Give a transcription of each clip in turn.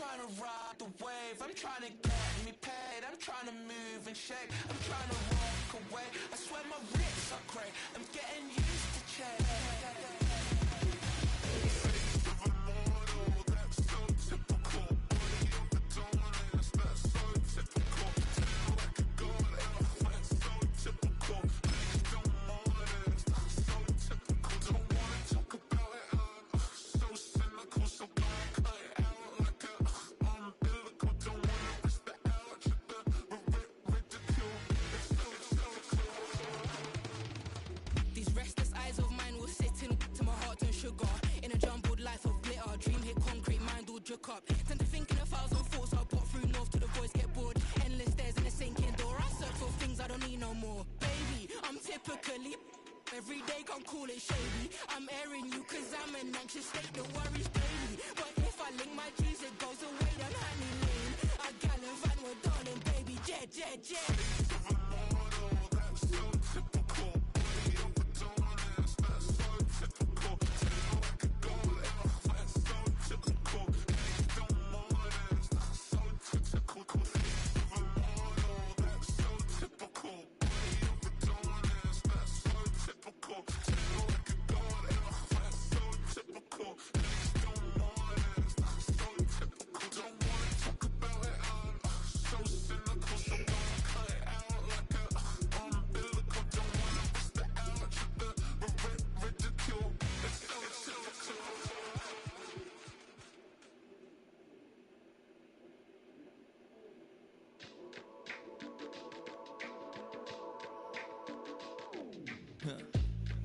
trying to ride the wave, I'm trying to get me paid, I'm trying to move and shake, I'm trying to walk away. I swear my wrists are great, I'm getting used to change. Up. Tend to think in 1,000 thoughts. I'll pop through north till the boys get bored. Endless stairs in a sinking door. I search for things I don't need no more. Baby, I'm typically every day can't call it shady. I'm airing you cause I'm an anxious state. The worries daily. But if I link my G's it goes away. Then honey lane. I gallivant with darling baby. Jet, jet, jet. That's so typical. That's so typical.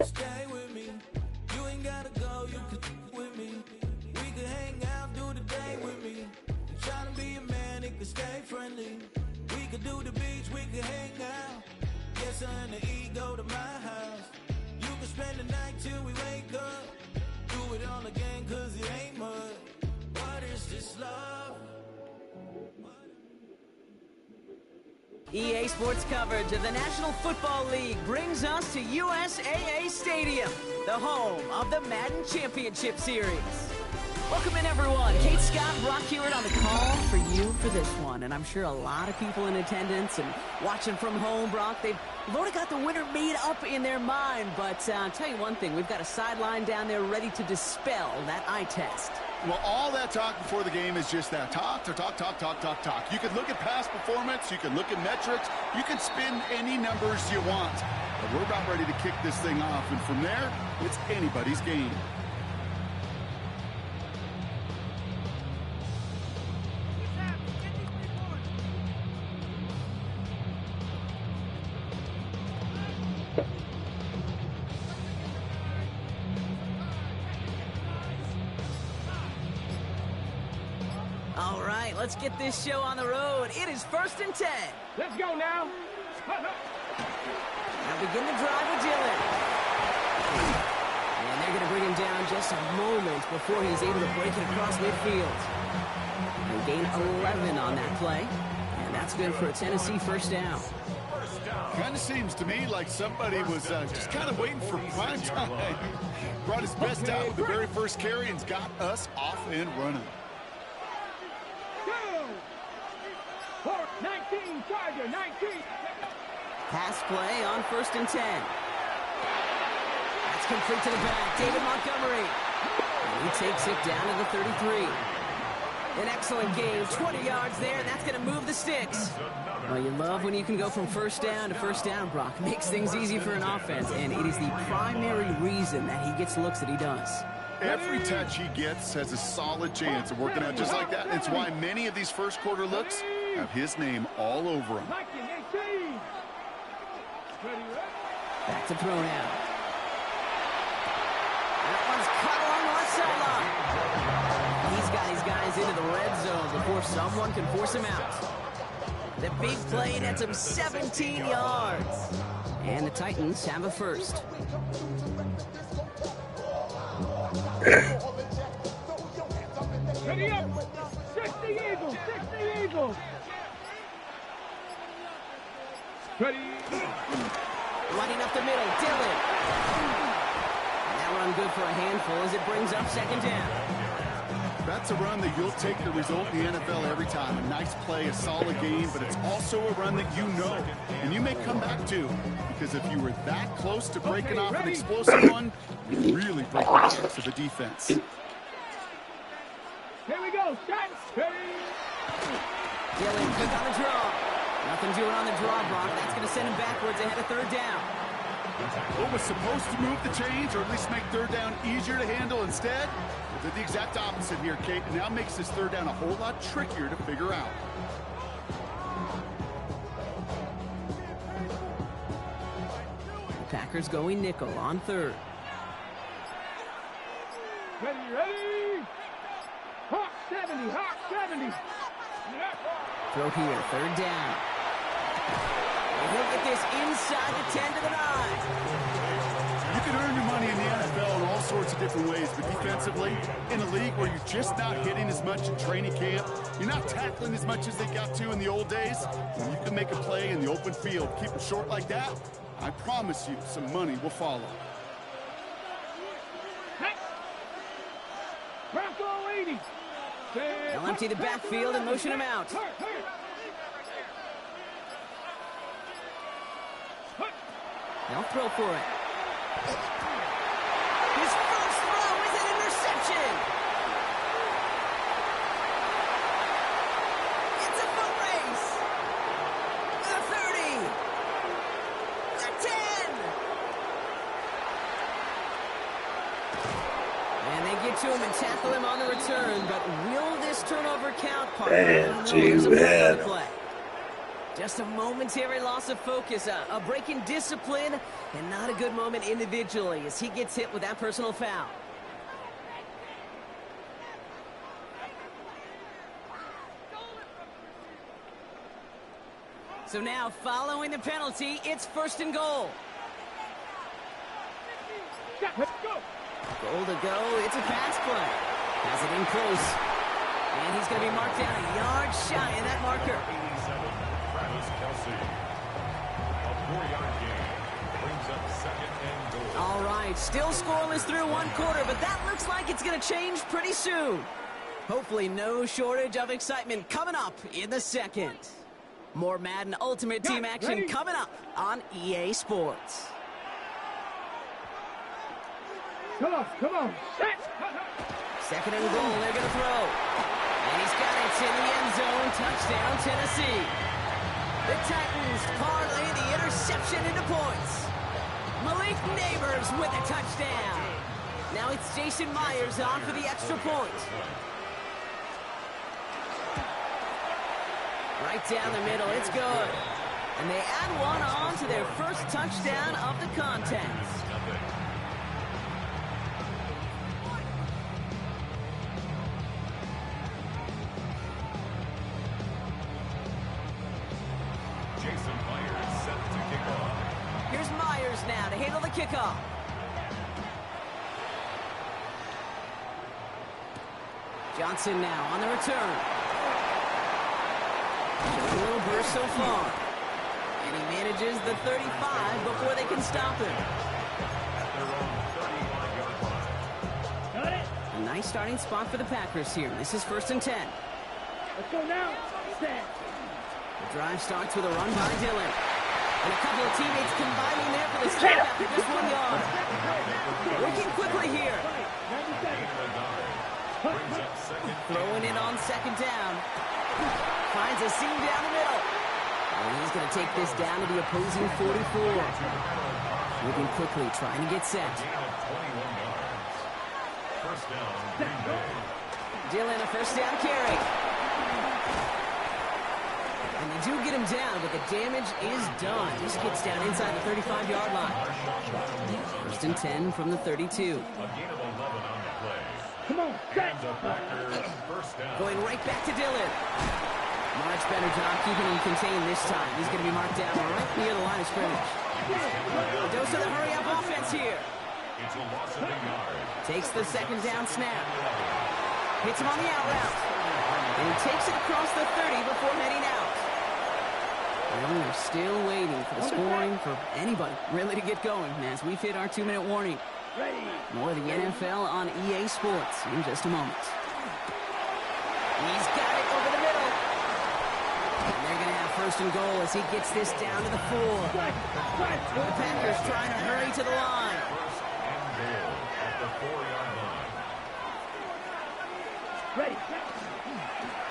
Stay with me, you ain't gotta go, you can with me. We can hang out, do the day with me. Trying to be a man, it can stay friendly. We could do the beach, we can hang out. Yes, I and the ego to my house. You can spend the night till we wake up. Do it all again, cause it ain't mud. What is this love? EA Sports coverage of the National Football League brings us to USAA Stadium, the home of the Madden Championship Series. Welcome in, everyone. Kate Scott, Brock Hewitt on the call for you for this one. And I'm sure a lot of people in attendance and watching from home, Brock, they've already got the winner made up in their mind. But I'll tell you one thing, we've got a sideline down there ready to dispel that eye test. Well, all that talk before the game is just that. Talk. You can look at past performance. You can look at metrics. You can spin any numbers you want. But we're about ready to kick this thing off. And from there, it's anybody's game. All right, let's get this show on the road. It is 1st and 10. Let's go now. Now begin the drive with Dillon. And they're going to bring him down just a moment before he's able to break it across midfield. They gain 11 on that play. And that's good for a Tennessee first down. Kind of seems to me like somebody was just kind of waiting for prime time. Brought his best out with the very first carry and's got us off and running. 19, Charger, 19. Pass play on 1st and 10. That's complete to the back. David Montgomery. And he takes it down to the 33. An excellent game. 20 yards there, and that's going to move the sticks. Well, you love when you can go from first down to first down, Brock. Makes things easy for an offense, and it is the primary reason that he gets looks that he does. Every touch he gets has a solid chance of working out just like that. It's why many of these first quarter looks have his name all over them. Back to throw now. That one's cut along the left sideline. He's got his guys into the red zone before someone can force him out. The big play nets him 17 yards. And the Titans have a first. Ready up! 60 Eagles! 60 Eagles! Ready! Running up the middle, Dillon. And that run good for a handful as it brings up 2nd down. That's a run that you'll take the result in the NFL every time. A nice play, a solid game, but it's also a run that you know, and you may come back to. Because if you were that close to breaking off an explosive one, you really break the backs of the defense. Here we go, shots. Ready. Dillon, quick on the draw. Nothing doing on the draw, Brock. That's going to send him backwards ahead of third down. What was supposed to move the chains, or at least make third down easier to handle instead, did the exact opposite here, Kate. And now makes this third down a whole lot trickier to figure out. The Packers going nickel on third. Ready. Hawk 70, Hawk 70. Throw here, third down. And he'll get this inside the 10 to the 9. You can earn your money in the NFL in all sorts of different ways, but defensively, in a league where you're just not hitting as much in training camp, you're not tackling as much as they got to in the old days, when you can make a play in the open field, keep it short like that, I promise you some money will follow. Bronco 80. They'll empty the backfield and motion him out. They'll throw for it. His first throw is an interception. It's a foot race. The 30. The 10. And they get to him and tackle him on the return, but will this turnover count, partner? Man, too bad. Just a momentary loss of focus, a break in discipline, and not a good moment individually as he gets hit with that personal foul. So now, following the penalty, it's first and goal. Let's go. Goal to go, it's a pass play. Has it in close. And he's going to be marked down a yard shy of that marker. All right, still scoreless through one quarter, but that looks like it's going to change pretty soon. Hopefully no shortage of excitement coming up in the second. More Madden Ultimate Team action coming up on EA Sports. Come on. Second and goal, they're going to throw. And he's got it in the end zone. Touchdown, Tennessee. The Titans parlay the interception into points. Malik Neighbors with a touchdown. Now it's Jason Myers on for the extra point. Right down the middle, it's good. And they add one on to their first touchdown of the contest. Jason Myers set to kick off. Here's Myers now to handle the kickoff. Johnson now on the return. A little burst so far. And he manages the 35 before they can stop him. At their own 31-yard line. Got it. A nice starting spot for the Packers here. This is first and 10. Let's go now. Stand. The drive starts with a run by Dillon. And a couple of teammates combining there for the stop after just 1 yard. Working quickly here. Brings up second. Throwing it on second down. Finds a seam down the middle. And he's going to take this down to the opposing 44. Moving quickly, trying to get set. Gain of 21 yards. First down, Green Bay. Dillon, a first down carry. And they do get him down, but the damage is done. Just gets down inside the 35-yard line. First and 10 from the 32. A gain of 11 on the play. Come on. And the Packers first down. Going right back to Dillon. Much better job keeping him contained this time. He's going to be marked down right near the line of scrimmage. A dose of the hurry-up offense here. It's a loss of a yard. Takes the second down snap. Hits him on the out route. And he takes it across the 30 before heading out. And we're still waiting for the scoring for anybody really to get going as we've hit our 2-minute warning. Ready. More of the NFL on EA Sports in just a moment. first and goal as he gets this down to the 4. The Packers trying to hurry to the line. First and goal at the 4-yard line. Ready.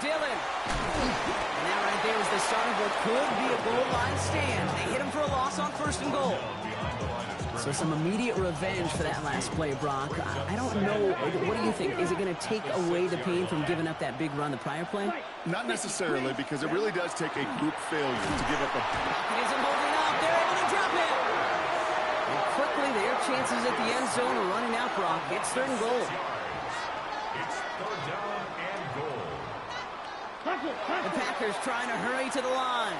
Dillon. And that right there is the start of what could be a goal line stand. They hit him for a loss on first and goal. So some immediate revenge for that last play, Brock. I don't know. What do you think? Is it going to take away the pain from giving up that big run the prior play? Not necessarily, because it really does take a group failure to give up a... He isn't holding up. They're able to drop it. And quickly, their chances at the end zone are running out, Brock. It's third and goal. It's third down and goal. The Packers trying to hurry to the line.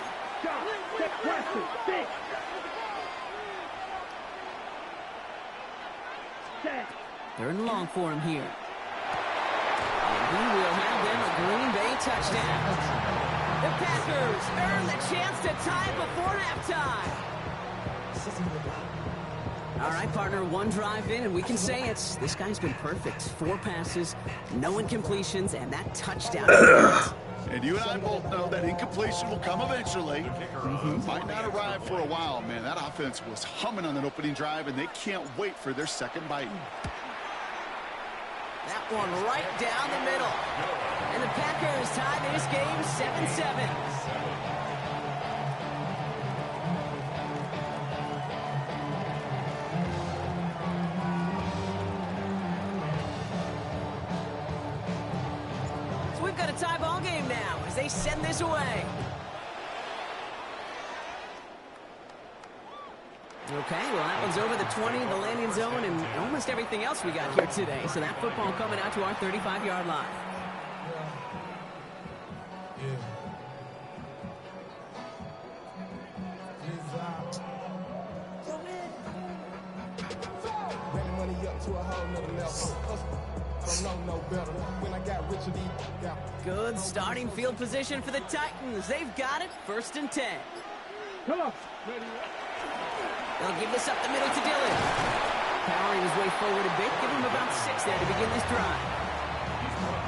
They're in long for him here. And he will have them a Green Bay touchdown. The Packers earn the chance to tie it before halftime. All right, partner, one drive in, and we can say this guy's been perfect. 4 passes, no incompletions, and that touchdown. And you and I both know that incompletion will come eventually. Might not arrive for a while, man. That offense was humming on that opening drive, and they can't wait for their second bite. That one right down the middle. And the Packers tie this game 7-7. So we've got a tie ball game now as they send this away. Okay, well, that one's over the 20, the landing zone, and almost everything else we got here today. So that football coming out to our 35-yard line. Good starting field position for the Titans. They've got it, 1st and 10. Come on. They'll give this up the middle to Dillon. Powering his way forward a bit. Give him about 6 there to begin this drive.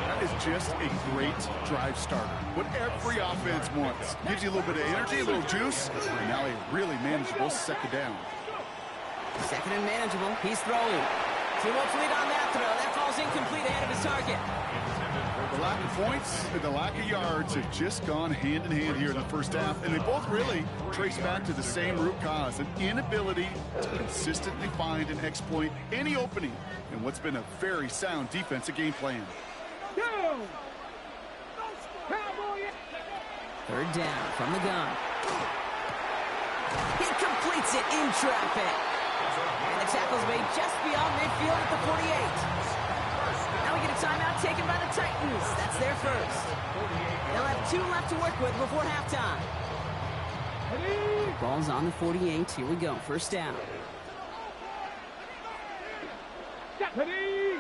That is just a great drive starter. What every offense wants. Gives you a little bit of energy, a little juice, and now a really manageable second down. Second and manageable. He's throwing. Too much lead on that throw. That falls incomplete ahead of his target. The lack of points and the lack of yards have just gone hand in hand here in the first half, and they both really trace back to the same root cause, an inability to consistently find and exploit any opening in what's been a very sound defensive game plan. Third down from the gun. He completes it in traffic. And the tackle's made just beyond midfield at the 48. Now we get a timeout taken by the Titans. That's their first. They'll have 2 left to work with before halftime. Ball's on the 48. Here we go. First down. Deputy!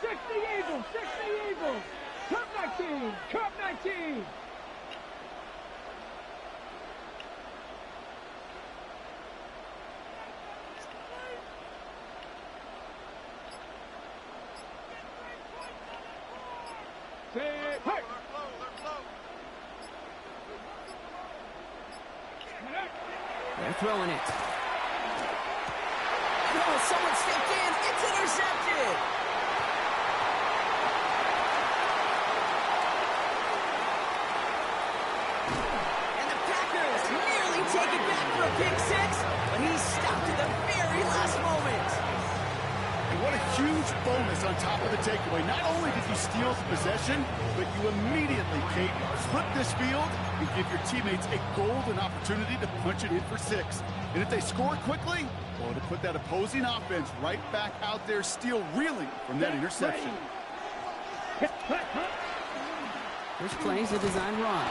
60 Eagles! 60 Eagles! Cup 19! Cup 19! They're throwing it. Oh, someone stepped in. It's intercepted. And the Packers nearly take it back for a pick 6, but he stopped at the very last moment. And what a huge bonus on top of the takeaway. Not only did you steal the possession, but you immediately, Kate, flip this field and give your teammates a golden opportunity to punch it in for 6. And if they score quickly, well, to put that opposing offense right back out there, still reeling from that interception. First play's a design run.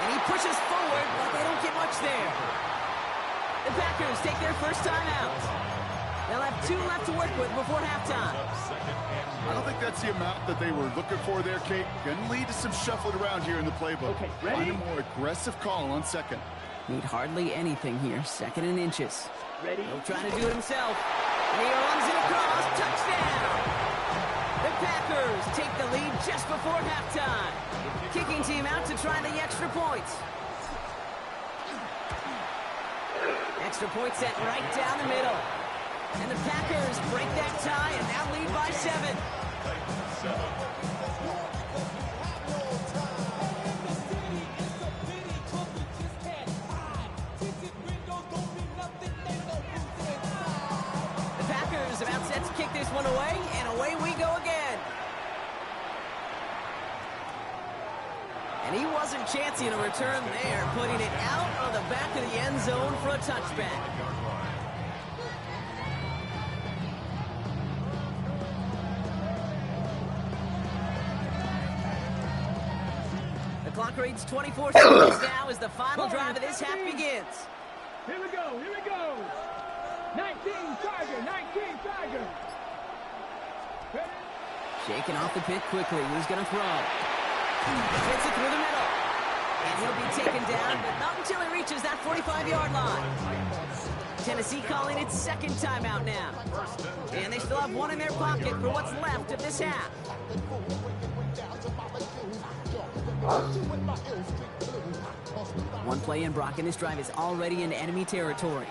And he pushes forward, but they don't get much there. The Packers take their first time out. They'll have 2 left to work with before halftime. I don't think that's the amount that they were looking for there, Kate. Going to lead to some shuffling around here in the playbook. Okay, ready? Find a more aggressive call on second. Need hardly anything here. 2nd and inches. Ready? He'll try to do it himself. And he runs it across. Touchdown! The Packers take the lead just before halftime. Kicking team out to try the extra points. Extra point sent right down the middle. And the Packers break that tie and now lead by 7. The Packers about set to kick this one away, and away we go again. And he wasn't chancing a return there, putting it out on the back of the end zone for a touchback. The clock reads 24 seconds now as the final drive of this half begins. Here we go, here we go. 19 Tiger, 19 Tiger. Ready? Shaking off the pick quickly. Who's going to throw? Hits it through the middle. And he'll be taken down, but not until he reaches that 45-yard line. Tennessee calling its second timeout now. And they still have one in their pocket for what's left of this half. One play in, Brock, and this drive is already in enemy territory.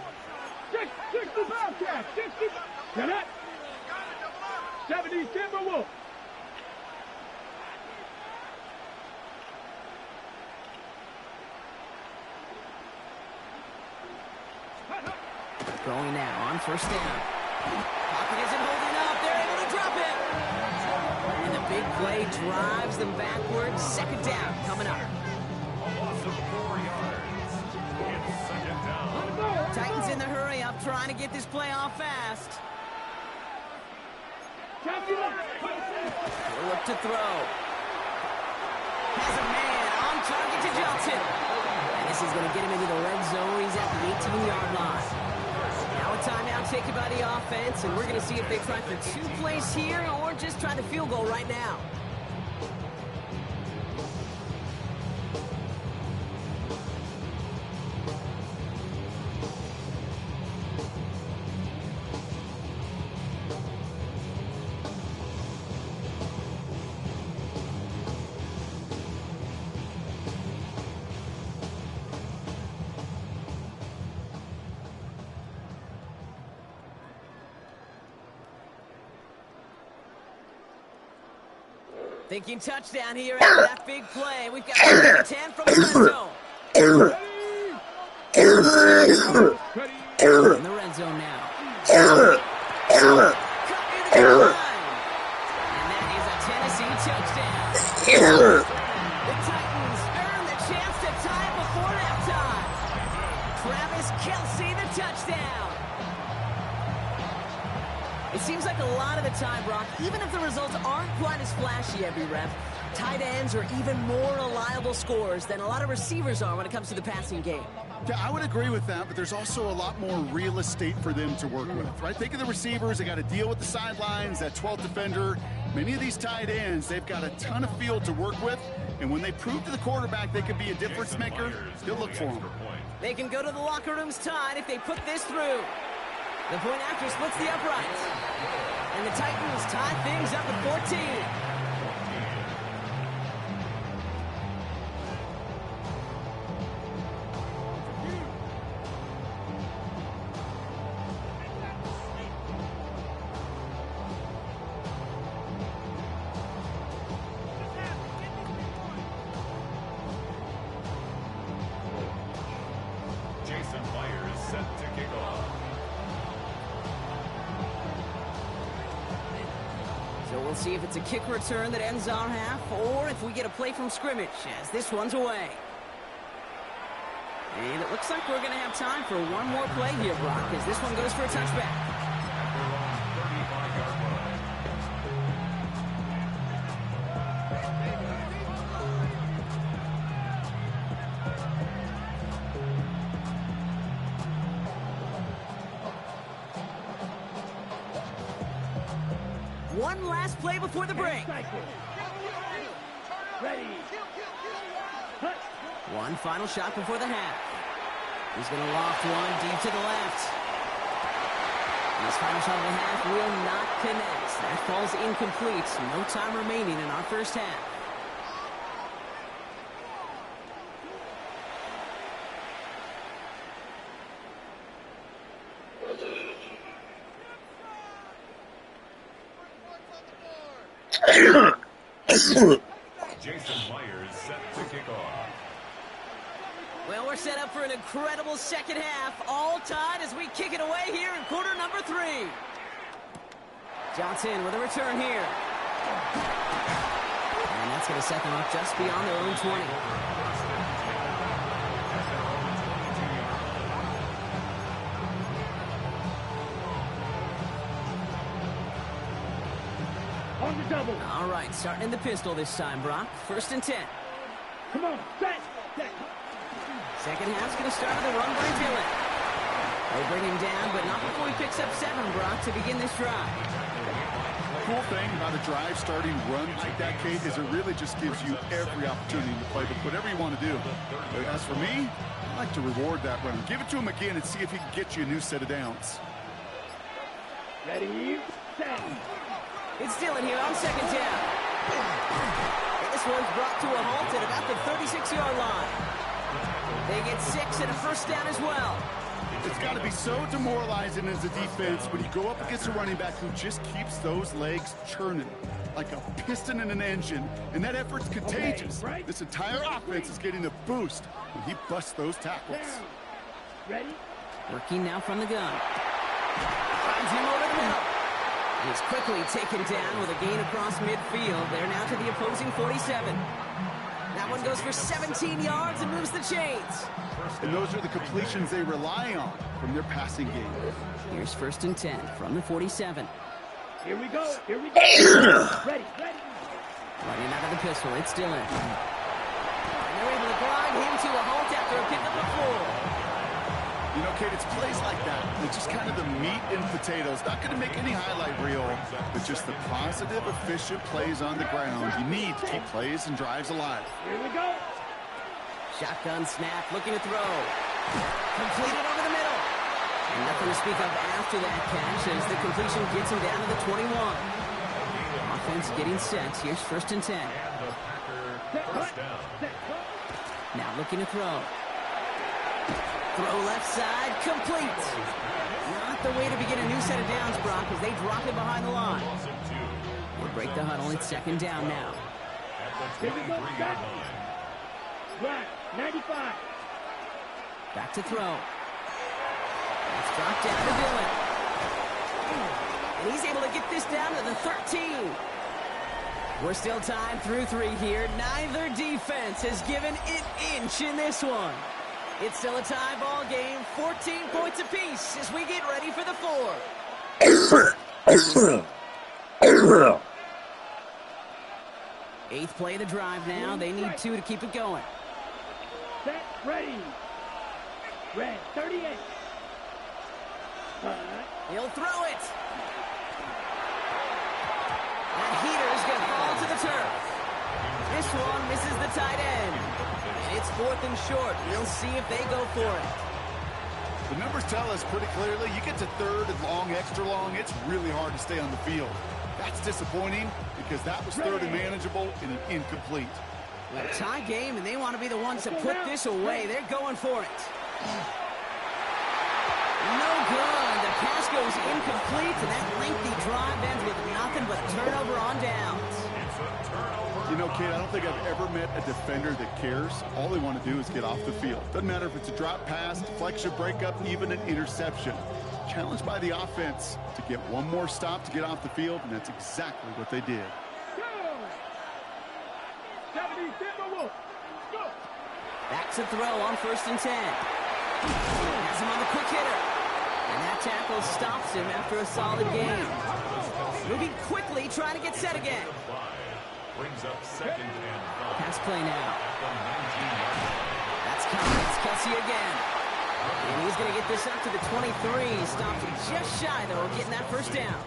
60 Bobcats, 60. Get it? 70 Timberwolves. Going now on first down. Pocket isn't holding up. They're able to drop it. And the big play drives them backwards. Second down coming up. A loss of 4 yards. It's second down. Titans in the hurry up, trying to get this play off fast. He'll look to throw. Has a man on target to Johnson. And this is going to get him into the red zone. He's at the 18-yard line. Now a timeout taken by the offense, and we're going to see if they try for 2 plays here or just try the field goal right now. Thinking touchdown here after that big play. We've got 10 from the red zone. In the red zone now. Cut into the line. And that is a Tennessee touchdown. The Titans earn the chance to tie it before halftime. Travis Kelce, the touchdown. It seems like a lot of the time, Brock, even if the results aren't quite as flashy every rep, tight ends are even more reliable scorers than a lot of receivers are when it comes to the passing game. Yeah, I would agree with that, but there's also a lot more real estate for them to work with, right? Think of the receivers. They got to deal with the sidelines, that 12th defender. Many of these tight ends, they've got a ton of field to work with, and when they prove to the quarterback they can be a difference maker, they'll look for them. They can go to the locker rooms tied if they put this through. The point after splits the uprights. And the Titans tie things up at 14. We'll see if it's a kick return that ends our half, or if we get a play from scrimmage, as this one's away. And it looks like we're going to have time for one more play here, Brock, as this one goes for a touchback. One last play before the break. Ready. One final shot before the half. He's going to loft one deep to the left. And his final shot of the half will not connect. That falls incomplete. No time remaining in our first half. Jason Myers set to kick off. Well, we're set up for an incredible second half. All tied as we kick it away here in quarter number 3. Johnson with a return here. And that's going to set them up just beyond their own 20. On the double. All right, starting in the pistol this time, Brock. 1st and 10. Come on, set. Second half's going to start with a run by Dillon. They bring him down, but not before he picks up 7, Brock, to begin this drive. The cool thing about a drive starting run like that, Kate, is it really just gives you every opportunity to play with whatever you want to do. But as for me, I like to reward that run. Give it to him again and see if he can get you a new set of downs. Ready, set. It's Dillon here on 2nd down. This one's brought to a halt at about the 36-yard line. They get 6 and a 1st down as well. It's got to be so demoralizing as a defense when you go up against a running back who just keeps those legs churning like a piston in an engine, and that effort's contagious. Okay, right. This entire offense is getting a boost when he busts those tackles. Down. Ready? Working now from the gun. Finds him over the middle. He's quickly taken down with a gain across midfield. They're now to the opposing 47. That one goes for 17 yards and moves the chains. And those are the completions they rely on from their passing game. Here's 1st and 10 from the 47. Here we go. Ready. Running out of the pistol, it's Dillon. And they're able to grind him to a halt after a pick up the 4. You know, Kate, it's plays like that. It's just kind of the meat and potatoes. Not going to make any highlight reel, but just the positive, efficient plays on the ground. You need to keep plays and drives alive. Here we go. Shotgun snap, looking to throw. Completed over the middle. And nothing to speak of after that catch as the completion gets him down to the 21. Offense getting set. Here's 1st and 10. And the Packer first down. Now looking to throw. Throw left side, complete. Not the way to begin a new set of downs, Brock, as they drop it behind the line. They break the huddle. It's 2nd down now. Here we go. Right. 95. Back to throw. It's dropped down to Dillon. And he's able to get this down to the 13. We're still tied through 3 here. Neither defense has given an inch in this one. It's still a tie ball game, 14 points apiece as we get ready for the 4. 8th play of the drive now. They need 2 to keep it going. Set. Ready. Red. 38. He'll throw it. That heater's going to fall to the turf. This one misses the tight end. And it's 4th and short. We'll see if they go for it. The numbers tell us pretty clearly, you get to 3rd and long, extra long, it's really hard to stay on the field. That's disappointing because that was 3rd and manageable and an incomplete. A tie game, and they want to be the ones to put this away. They're going for it. No good. The pass goes incomplete, and that lengthy drive ends with nothing but a turnover on downs. You know, Kate, I don't think I've ever met a defender that cares. All they want to do is get off the field. Doesn't matter if it's a drop pass, deflection, breakup, even an interception. Challenged by the offense to get one more stop to get off the field, and that's exactly what they did. Back to throw on 1st and 10. Has him on the quick hitter. And that tackle stops him after a solid game. Moving quickly, trying to get set again. Brings up 2nd and 5. Pass play now. That's coming. It's Kelsey again. And he's going to get this up to the 23. Stopped just shy, though, of getting that 1st down.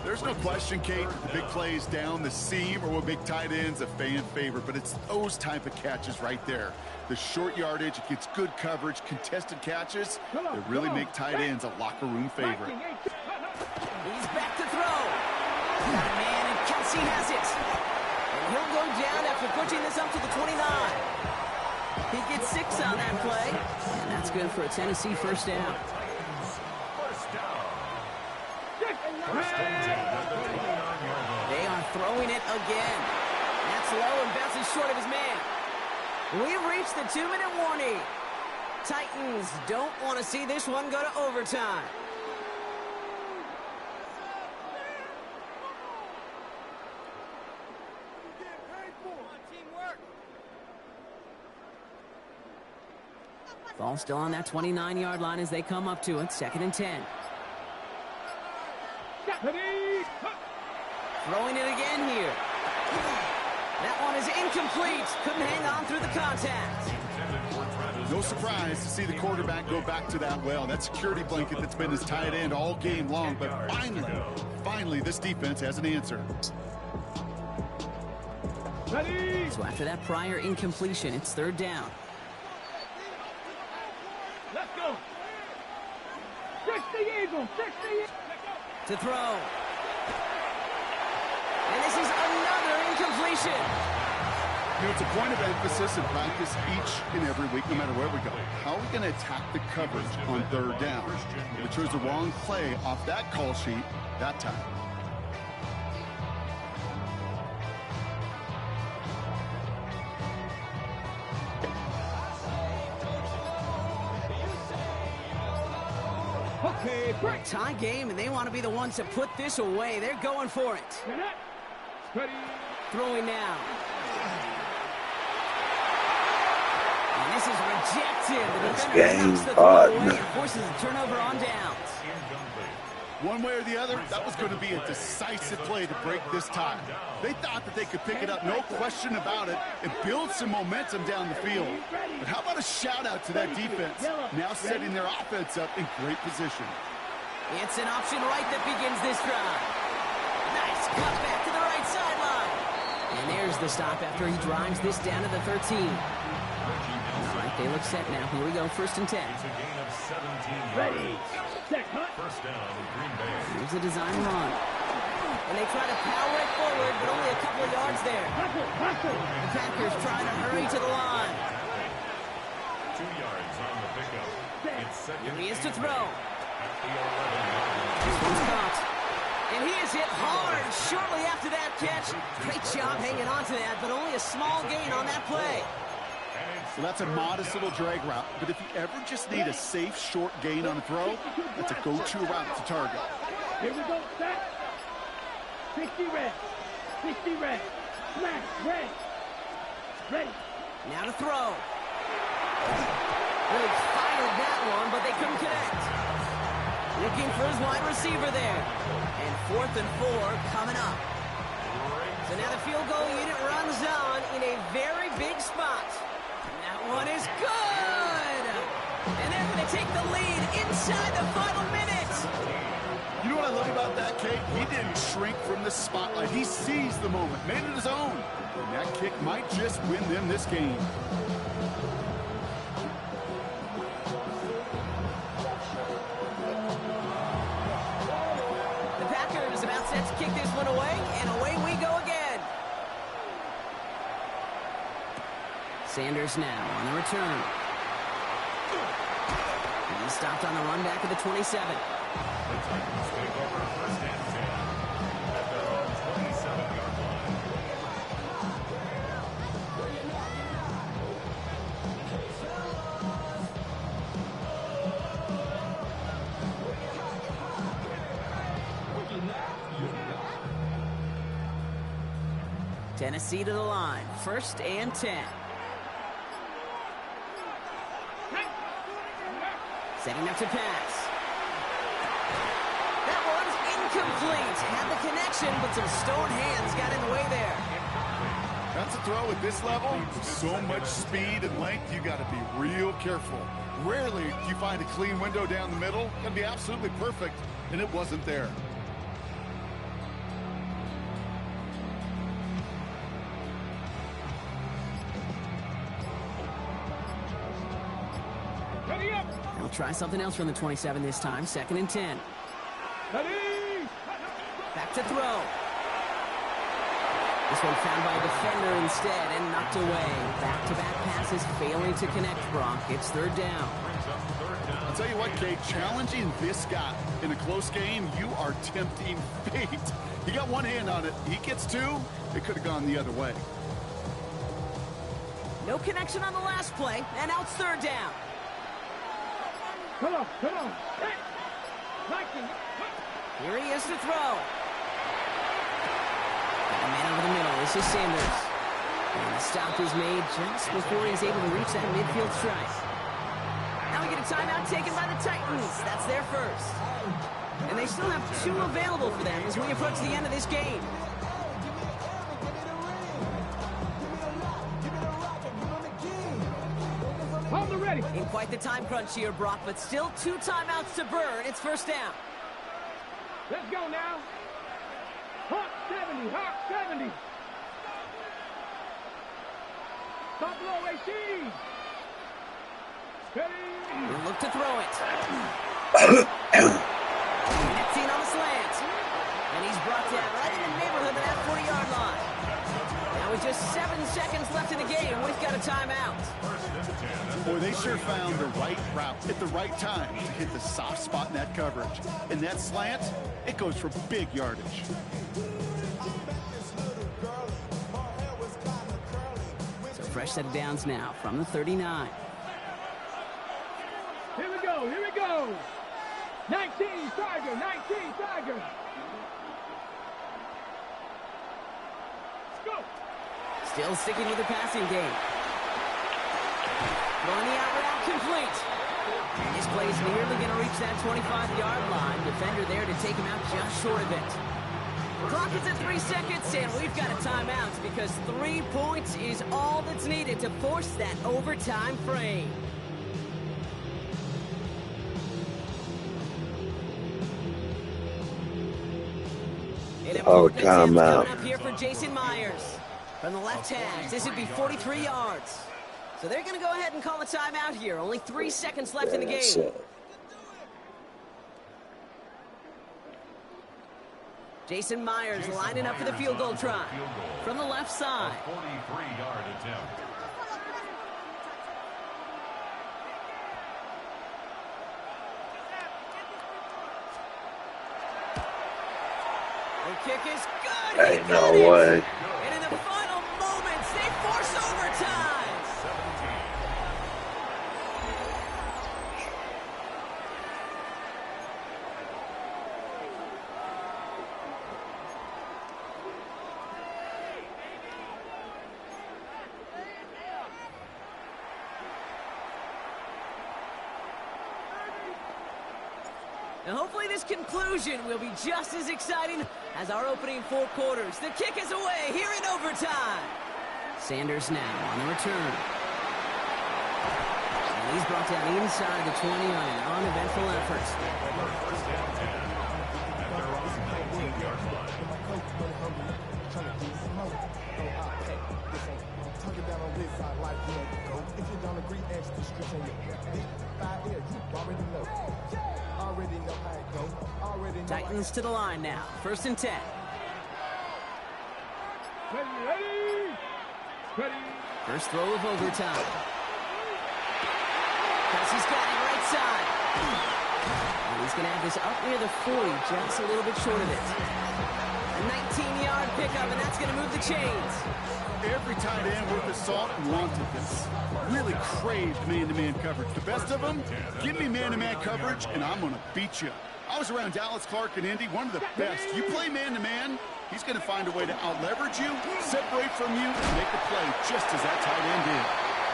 There's no question, Kate, the big plays down the seam or what big tight ends a fan favorite, but it's those type of catches right there. The short yardage, it gets good coverage, contested catches that really make tight ends a locker room favorite. He's back to throw. Got a man, and Kelsey has it. And he'll go down after pushing this up to the 29. He gets 6 on that play, and that's good for a Tennessee 1st down. They are throwing it again. slow and bounces short of his man. We've reached the 2-minute warning. Titans don't want to see this one go to overtime. Ball still on that 29-yard line as they come up to it. 2nd and 10. Throwing it again here. That one is incomplete. Couldn't hang on through the contact. No surprise to see the quarterback go back to that well. That security blanket that's been his tight end all game long. But finally, this defense has an answer. So after that prior incompletion, it's 3rd down. Let's go. 60 Eagles, 60. To throw. And this is another incompletion. You know, it's a point of emphasis in practice each and every week, no matter where we go. How are we going to attack the coverage on 3rd down? We chose the wrong play off that call sheet that time. Okay, break. Tie game, and they want to be the ones to put this away. They're going for it. Ready. Throwing now. And this is rejected. The defender knocks the throw away and forces a turnover on downs. One way or the other, that was going to be a decisive play to break this tie. They thought that they could pick it up, no question about it, and build some momentum down the field. But how about a shout-out to that defense, now setting their offense up in great position. It's an option right that begins this drive. Nice cut back to the right sideline. And there's the stop after he drives this down to the 13. All right, they look set now. Here we go, 1st and 10. Ready. Set, cut. First down, Green Bay. Here's a design run. And they try to power it forward, but only a couple of yards there. The Packers trying to hurry to the line. 2 yards on the pickup. It's second. Here he is to throw. At the 11. This one's caught. And he is hit hard shortly after that catch. Great job hanging on to that, but only a small gain on that play. So that's a modest little drag route, but if you ever just need a safe, short gain on a throw, that's a go-to route to target. Here we go, set. 60 red. 60 red. Smash, red. Ready. Now to throw. Really fired that one, but they couldn't connect. Looking for his wide receiver there. And 4th and 4 coming up. So now the field goal unit runs on in a very big spot. One is good! And they're going to take the lead inside the final minute. You know what I love about that, Kate? He didn't shrink from the spotlight. He seized the moment, made it his own. And that kick might just win them this game. The Packers about set to kick this one away, and away we go again. Sanders now on the return. He's stopped on the run back at the 27. The Titans take over 1st and 10 at their own 27-yard line. Tennessee to the line. 1st and 10. Setting up to pass. That one's incomplete. Had the connection, but some stone hands got in the way there. That's a throw at this level. So much speed and length, you got to be real careful. Rarely do you find a clean window down the middle. Can be absolutely perfect, and it wasn't there. They'll try something else from the 27 this time. 2nd and 10. Ready. Back to throw. This one found by a defender instead and knocked away. Back-to-back passes failing to connect, Brock. It's 3rd down. I'll tell you what, Kate, challenging this guy in a close game, you are tempting fate. He got one hand on it. He gets two. It could have gone the other way. No connection on the last play, and now it's third down. Come on. Hey. Here he is to throw. And man over the middle. This is Sanders. And the stop is made just before he's able to reach that midfield strike. Now we get a timeout taken by the Titans. That's their first. And they still have 2 available for them as we approach the end of this game. Ready. In quite the time crunch here, Brock, but still 2 timeouts to burn. It's first down. Let's go now. Hawk 70. Top low AC. Ready. We'll look to throw it. That's in on the slant. And he's brought down right in the neighborhood of that 40-yard line. Now with just 7 seconds left in the game, we've got a timeout. Boy, they sure found the right route at the right time to hit the soft spot in that coverage. And that slant, it goes for big yardage. So fresh set of downs now from the 39. Here we go. 19 Tiger. Let's go. Still sticking with the passing game. Throwing the out route complete. This play is nearly going to reach that 25-yard line. Defender there to take him out just short of it. Clock is at 3 seconds, and we've got a timeout because 3 points is all that's needed to force that overtime frame. Timeout. Coming up here for Jason Myers. From the left hash, this would be 43 yards. So they're going to go ahead and call a timeout here. Only 3 seconds left in the game. Jason Myers lining up for the field goal try. From the left side. 43-yard attempt. The kick is good. Ain't no way. And in the final moments, they force overtime. 17. Now hopefully this conclusion will be just as exciting as our opening 4 quarters. The kick is away here in overtime. Sanders now on the return. And he's brought down inside the 20 on an uneventful effort. First down 10 at their own 19-yard line. Titans to the line now. 1st and 10. Ready. First throw of overtime. Kelsey's got it right side. And he's going to have this up near the 40, just a little bit short of it. A 19-yard pickup, and that's going to move the chains. Every tight end worth his salt wanted this. Really craved man-to-man coverage. The best of them, give me man-to-man coverage, and I'm going to beat you. I was around Dallas Clark and Indy, one of the best. You play man-to-man, he's going to find a way to out-leverage you, separate from you, and make the play just as that tight end did.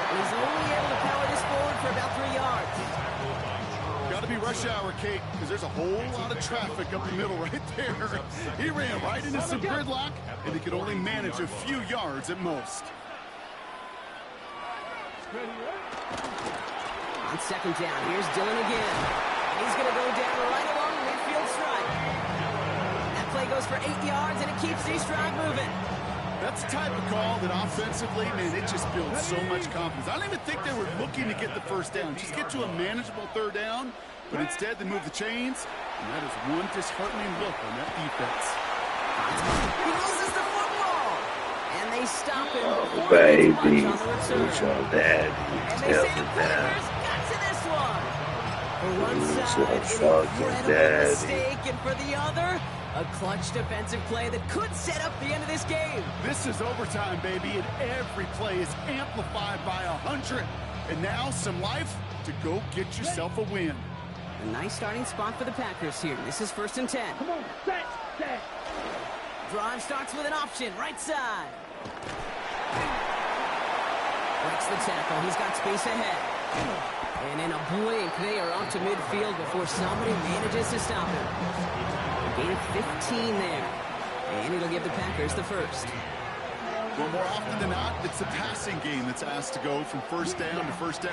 He's only able to power this forward for about 3 yards. Got to be rush hour, Kate, because there's a whole lot of traffic up the middle right there. He ran right into some gridlock, and he could only manage a few yards at most. On 2nd down, here's Dillon again. He's going to go down right along the midfield strike. That play goes for 8 yards, and it keeps these drive moving. That's the type of call that offensively, man, it just builds so much confidence. I don't even think they were looking to get the first down. Just get to a manageable 3rd down, but instead they move the chains, and that is one disheartening look on that defense. He loses the football, and they stop him before Baby, he gets much on the return. who's your daddy? And they Tell say me the that. Packers got to this one. For one Who's side, your an fucking incredible daddy? mistake, and for the other, a A clutch defensive play that could set up the end of this game. This is overtime, baby, and every play is amplified by 100. And now some life to go get yourself a win. A nice starting spot for the Packers here. This is 1st and 10. Come on, set. Drive starts with an option, right side. Breaks the tackle. He's got space ahead. And in a blink, they are up to midfield before somebody manages to stop him. A gain of 15 there. And it'll give the Packers the first. Well, more often than not, it's the passing game that's asked to go from first down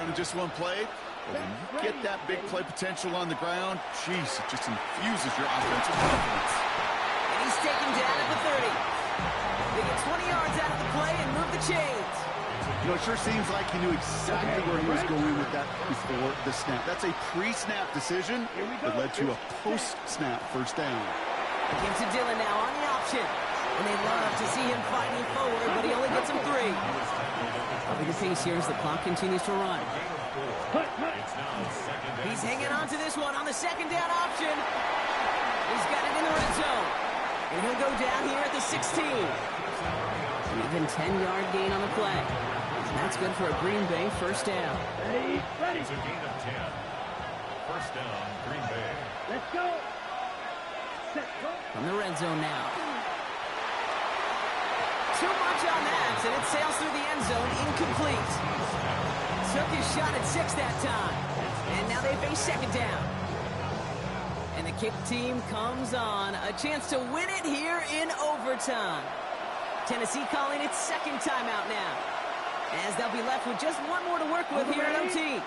in just one play. But when you get that big play potential on the ground, geez, it just infuses your offensive confidence. And he's taken down at the 30. They get 20 yards out of the play and move the chains. You know, it sure seems like he knew exactly where he was going with that before the snap. That's a pre-snap decision that led to a post-snap first down. Gives to Dillon now on the option. And they love to see him fighting forward, but he only gets him 3. Upping the pace here as the clock continues to run. He's hanging on to this one on the 2nd down option. He's got it in the red zone. And he'll go down here at the 16. An even 10-yard gain on the play. And that's good for a Green Bay first down. Ready. It's a gain of 10. First down, Green Bay. Let's go. Set, go. From the red zone now. Too much on that, and it sails through the end zone, incomplete. Took his shot at 6 that time. And now they face 2nd down. And the kick team comes on. A chance to win it here in overtime. Tennessee calling its 2nd timeout now, as they'll be left with just one more to work with here at OT.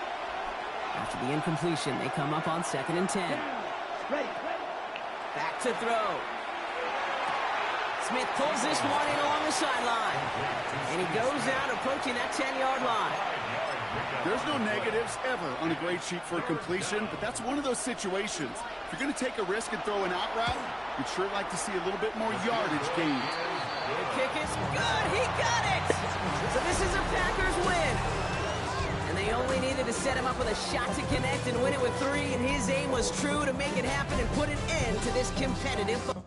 After the incompletion, they come up on 2nd and 10. Ready. Back to throw. Smith pulls this one in along the sideline. And he goes out approaching that 10-yard line. There's no negatives ever on a grade sheet for a completion, but that's one of those situations. If you're going to take a risk and throw an out route, you'd sure like to see a little bit more yardage gained. The kick is good. He got it. So this is a Packers win. And they only needed to set him up with a shot to connect and win it with 3, and his aim was true to make it happen and put an end to this competitive football.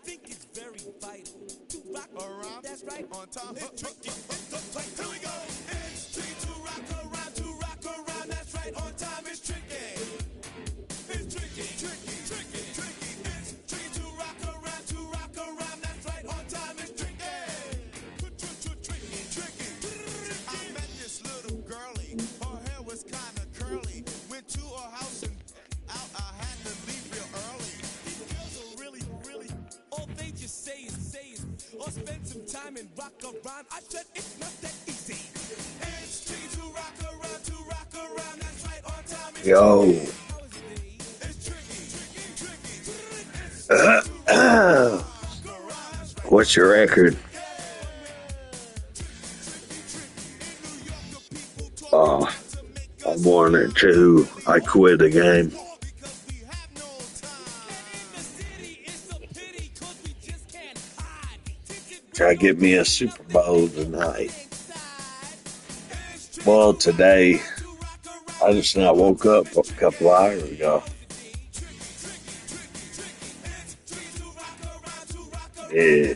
think it's very vital to rock around. That's right. On time. It's tricky. Here we go. It's tricky to rock around. To rock around. That's right. On time. It's tricky. It's tricky. Tricky. Tricky. Tricky. It's tricky to rock around. To rock around. That's right. On time. It's tricky. Tricky. Tricky. I met this little girlie. Her hair was kind of curly. Went to her house and out. I had to leave real early. These girls are really, all they just say is, or spend some time and rock around. I said it's not that easy. It's tricky to rock around, that's right, on time. Yo. It's tricky. What's your record? I'm 1-2. I quit the game. Try to get me a Super Bowl tonight. Well, today, I just now woke up a couple hours ago. Yeah.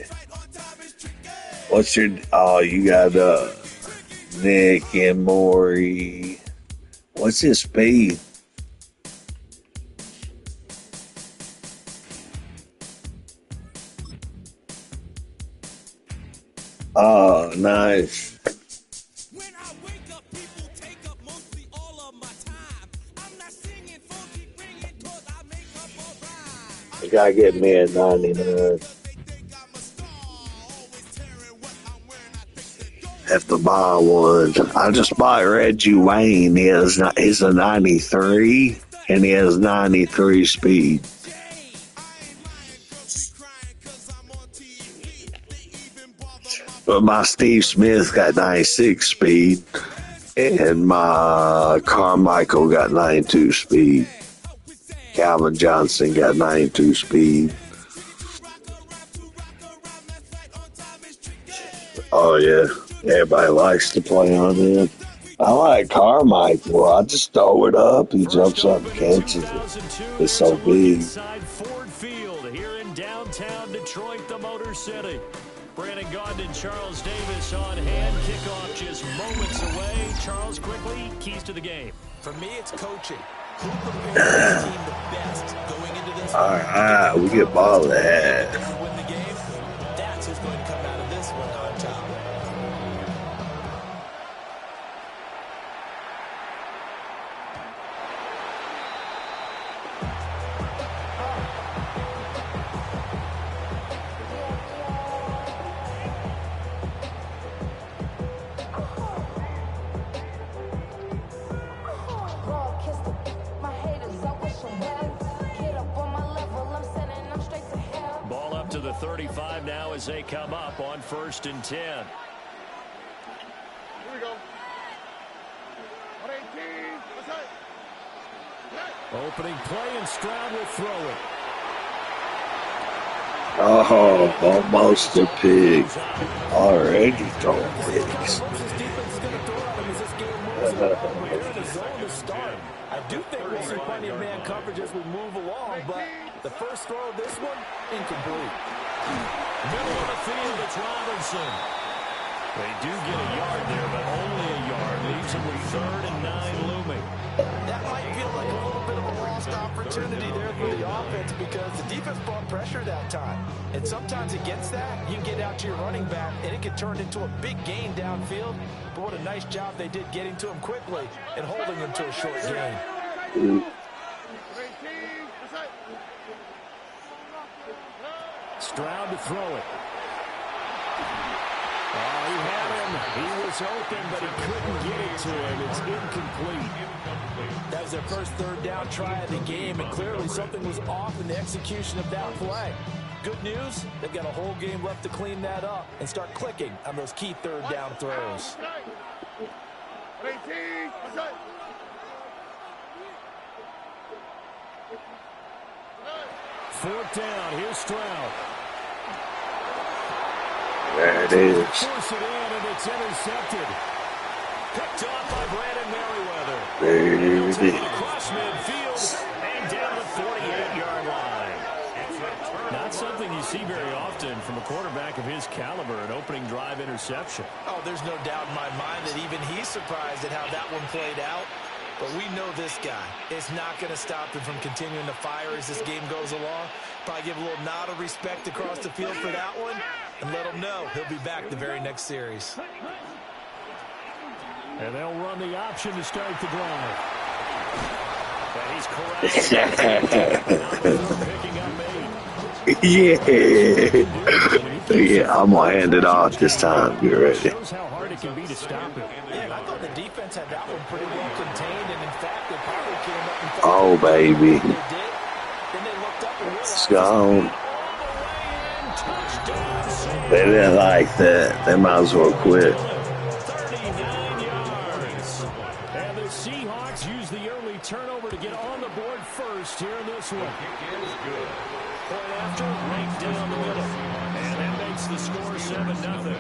What's your, you got, Nick and Maury. What's his speed? Oh, nice. When I wake up, people take up mostly all of my time. I'm not singing, phone keep ringing, 'cause I make up a rhyme. I gotta get me a 99. Have to buy one. I just bought Reggie Wayne. He's a 93, and he has 93 speed. But my Steve Smith got 96 speed, and my Carmichael got 92 speed. Calvin Johnson got 92 speed. Oh, yeah. Everybody likes to play on him. I like Carmichael. I just throw it up. He jumps up and catches it. It's so big. Ford Field here in downtown Detroit, the Motor City. Brandon Gaudin and Charles Davis on hand. Kickoff just moments away. Charles, quickly, keys to the game. For me, it's coaching. Who prepares the team the best going into this? All right, we get ball that. Win the game. That's who's going to come out of this one on top. Ball up to the 35 now as they come up on 1st and 10. Here we go. 118. Let's hit. Opening play, and Stroud will throw it. Oh, almost a pig. Already throwing pigs. I do think we'll see plenty of man coverage as we move along, but the first throw of this one, incomplete. Middle of the field, it's Robinson. They do get a yard there, but only a yard. Leaves them with 3rd and 9 looming. That might feel like a little bit of a lost opportunity there for the offense because the defense brought pressure that time. And sometimes against that, you can get out to your running back, and it can turn into a big gain downfield. But what a nice job they did getting to him quickly and holding him to a short gain. Stroud to throw it. Oh, he had him. He was open, but he couldn't get it to him. It's incomplete. That was their first 3rd down try of the game, and clearly something was off in the execution of that play. Good news, they've got a whole game left to clean that up and start clicking on those key 3rd down throws. 18. Let's hit. 4th down. Here's Stroud. There it is. Force it in, and it's intercepted. Picked off by Brandon Merriweather. There it is. Across midfield and down the 48-yard line. Not something you see very often from a quarterback of his caliber, an opening drive interception. Oh, there's no doubt in my mind that even he's surprised at how that one played out. But we know this guy is not going to stop him from continuing to fire as this game goes along. Probably give a little nod of respect across the field for that one and let him know he'll be back the very next series. And they'll run the option to start the drive. And he's correct. Picking up 8. Yeah, I'm going to hand it off this time. Get ready. Shows how hard it can be to stop him. Yeah, I thought the defense had that one pretty well contained, and in fact, they probably came up and Oh, baby. they did. Then they looked up and Let's realized go. They didn't like that. They might as well quit. 39 yards. And the Seahawks use the early turnover to get on the board first here in this one. Point after, right down the middle. And that makes the score 7-0.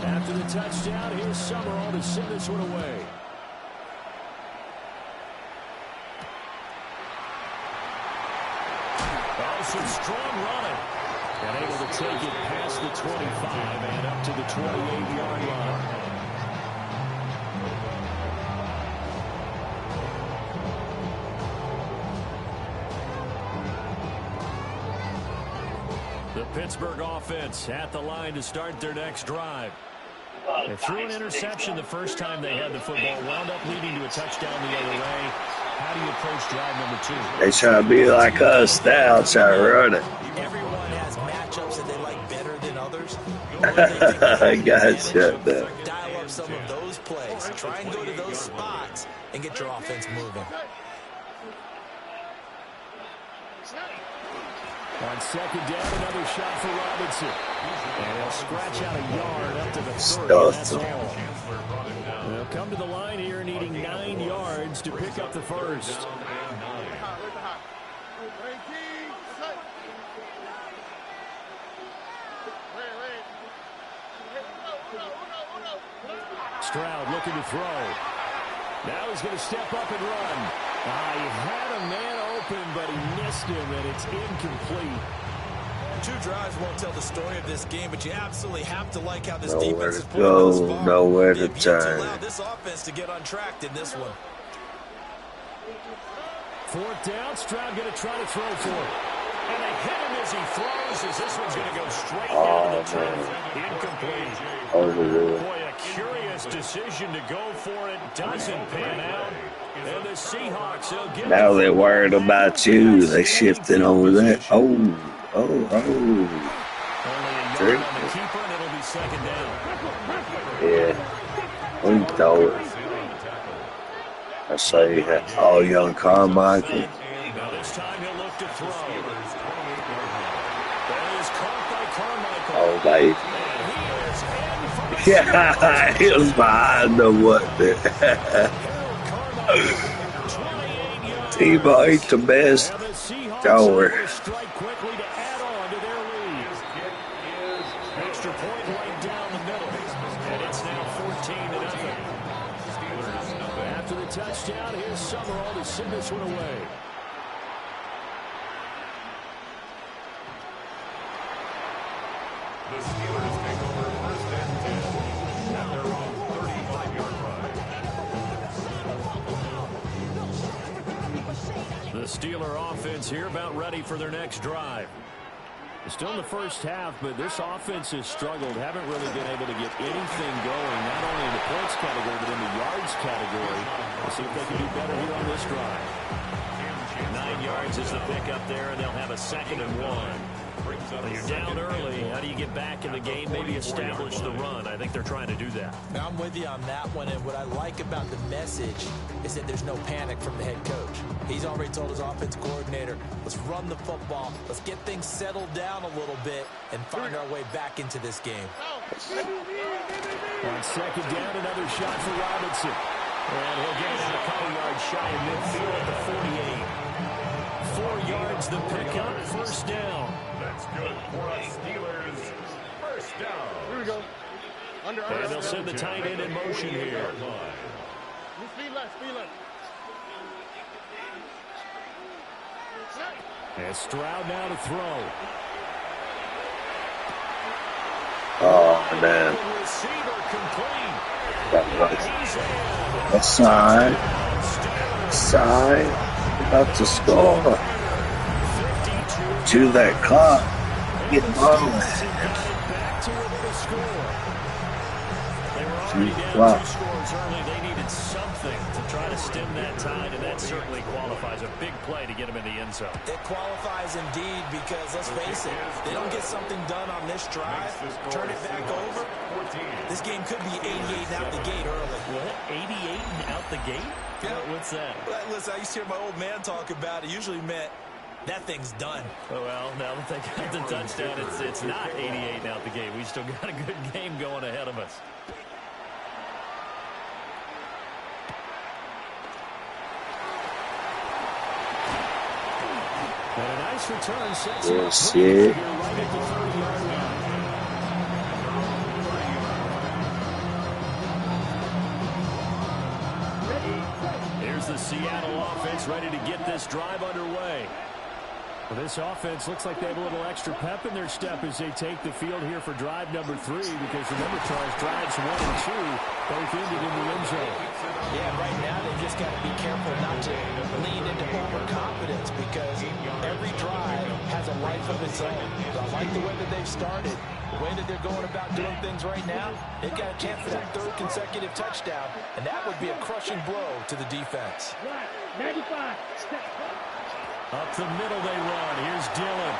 After the touchdown, here's Summerall to send this one away. Oh, some strong running. And able to take it past the 25 and up to the 28-yard line. The Pittsburgh offense at the line to start their next drive. They threw an interception the first time they had the football, wound up leading to a touchdown the other way. How do you approach drive number 2? They try to be like us now, try to run it. everyone has matchups that they like better than others. I gotcha. Dial up some of those plays. Try and go to those spots and get your offense moving. On second down, another shot for Robinson. And he'll scratch out a yard up to the 30. That's all. They'll come to the line here needing 9 yards to pick up the first. Stroud looking to throw. Now he's going to step up and run. He had a man open, but he missed him, and it's incomplete. 2 drives won't tell the story of this game, but you absolutely have to like how this Nowhere defense is to playing thus go, far. nowhere to They've yet to turn. allow this offense to get untracked in this one. 4th down, Stroud going to try to throw for it. And they hit him as he throws, as this one's going to go straight down the turf. Incomplete. Over there. Boy, a curious decision to go for it. Doesn't pan out. And the Seahawks will get Now they're worried about you. They shifting over there. Oh. Only a yard on the keeper, and it'll be second down. Yeah. We throw it. I say, all young Carmichael. Now this time he'll look to throw. That is caught by Carmichael. Oh, baby. And he is in for Yeah, he was behind the what? T-Ball ain't the best thrower. Strike quickly to add on to their lead. Extra point right down the middle. And it's now 14-0. After the touchdown, here's Summerall to send this one away. The Steelers take over 1st and 10 at their own 35-yard line. The Steeler offense here about ready for their next drive. Still in the first half, but this offense has struggled. Haven't really been able to get anything going, not only in the points category, but in the yards category. We'll see if they can do better here on this drive. 9 yards is the pickup there, and they'll have a 2nd and 1. Well, you're down early. How do you get back in the game? Maybe establish the run. I think they're trying to do that. Now, I'm with you on that one, and what I like about the message is that there's no panic from the head coach. He's already told his offense coordinator, let's run the football, let's get things settled down a little bit, and find our way back into this game. On second down, another shot for Robinson. And he'll get it out a couple yards shy of midfield at the 48. 4 yards the pickup, first down. That's good for us Steelers. First down. Here we go. And they'll send the tight end in motion here. Speed left, speed left. And Stroud now to throw. Oh, man. Receiver complete. That's sign. Sign. About to score. To that clock. Get rolling. Back to able to score. They were already down 2 scores early. They needed something to try to stem that tide, and that certainly qualifies. A big play to get them in the end zone. It qualifies indeed because, let's face it, they don't get something done on this drive, turn it back over, this game could be 88 and out the gate early. What? 88 and out the gate? Yeah. What's that? Well, listen, I used to hear my old man talk about it. Usually meant that thing's done. Oh, well, now that they got the touchdown, it's not 88 and out the gate. We still got a good game going ahead of us. And a nice return sets him up pretty right at the 30-yard line. Here's the Seattle offense ready to get this drive underway. Well, this offense looks like they have a little extra pep in their step as they take the field here for drive number 3, because remember, Charles, drives 1 and 2 both ended in the end zone. Yeah, right now they've just got to be careful not to lean into overconfidence, because every drive has a life of its own. I like the way that they've started, the way that they're going about doing things right now. They've got a chance for that 3rd consecutive touchdown, and that would be a crushing blow to the defense. 95. Up the middle they run. Here's Dillon.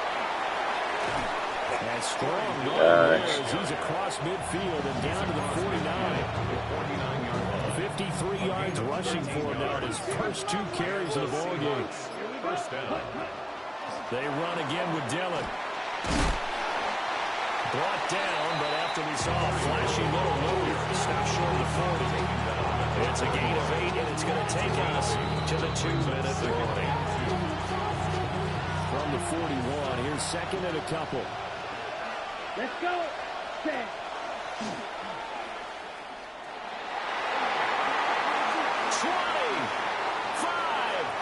And strong run there as he's across midfield and down to the 49. 53 yards rushing for him now in his first 2 carries of the ball game. First down. They run again with Dillon. Brought down, but after we saw a flashy little move, stopped short of the 40. It's a gain of 8, and it's going to take us to the 2-minute warning. From the 41, here's 2nd and a couple. Let's go. 10. 25,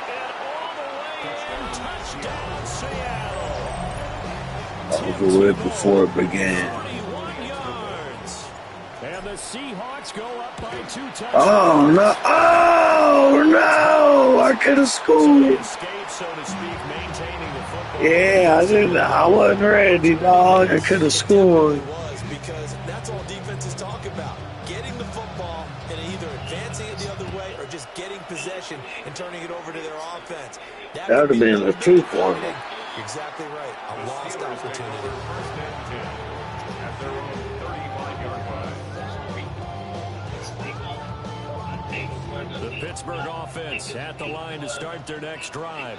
and all the way in. Touchdown, Seattle. Over with before it began. 41 yards. And the Seahawks go up by 2 touchdowns. Oh, no. Oh, no. I could have scored. Escape, so to speak, maintaining the football. Yeah, I wasn't ready, dog. I could have scored. It was, because that's all defenses talk about. Getting the football and either advancing it the other way or just getting possession and turning it over to their offense. That would have been a true one. Exactly right. A lost opportunity. First and 10 at their own 35-yard line. The Pittsburgh offense at the line to start their next drive.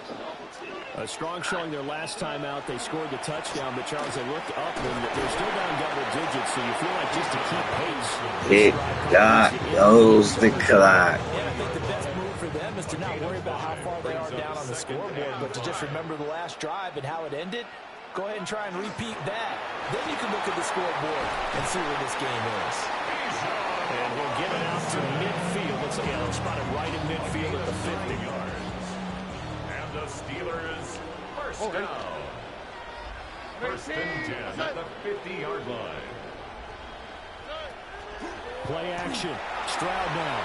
A strong showing their last time out. They scored the touchdown, but Charles, they looked up and they're still down double digits, so you feel like just to keep pace. It got goes the clock. Yeah, I think the best move for them is to not worry about how far they are down on the scoreboard, but to just remember the last drive and how it ended. Go ahead and try and repeat that. Then you can look at the scoreboard and see where this game is. And we'll get it out to midfield. Let's see, I'll spot it right in midfield at the 50. And the Steelers first down. First and 10 at the 50-yard line. Play action. Stroud now.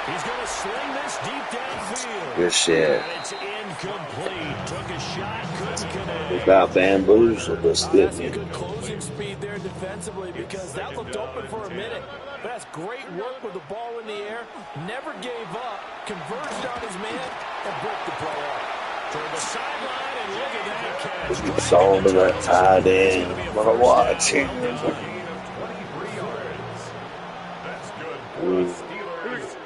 He's going to sling this deep downfield. Good shit. And it's incomplete. Took a shot, couldn't connect. We got bamboozled us, That's didn't some we? good closing speed there defensively, because that looked open for a minute. But that's great work with the ball in the air. Never gave up. Converged on his man and broke the play up. Toward the sideline, and look at that catch. We saw to that tight end. What a watch him. Gain of 23 yards. That's good for the Steelers.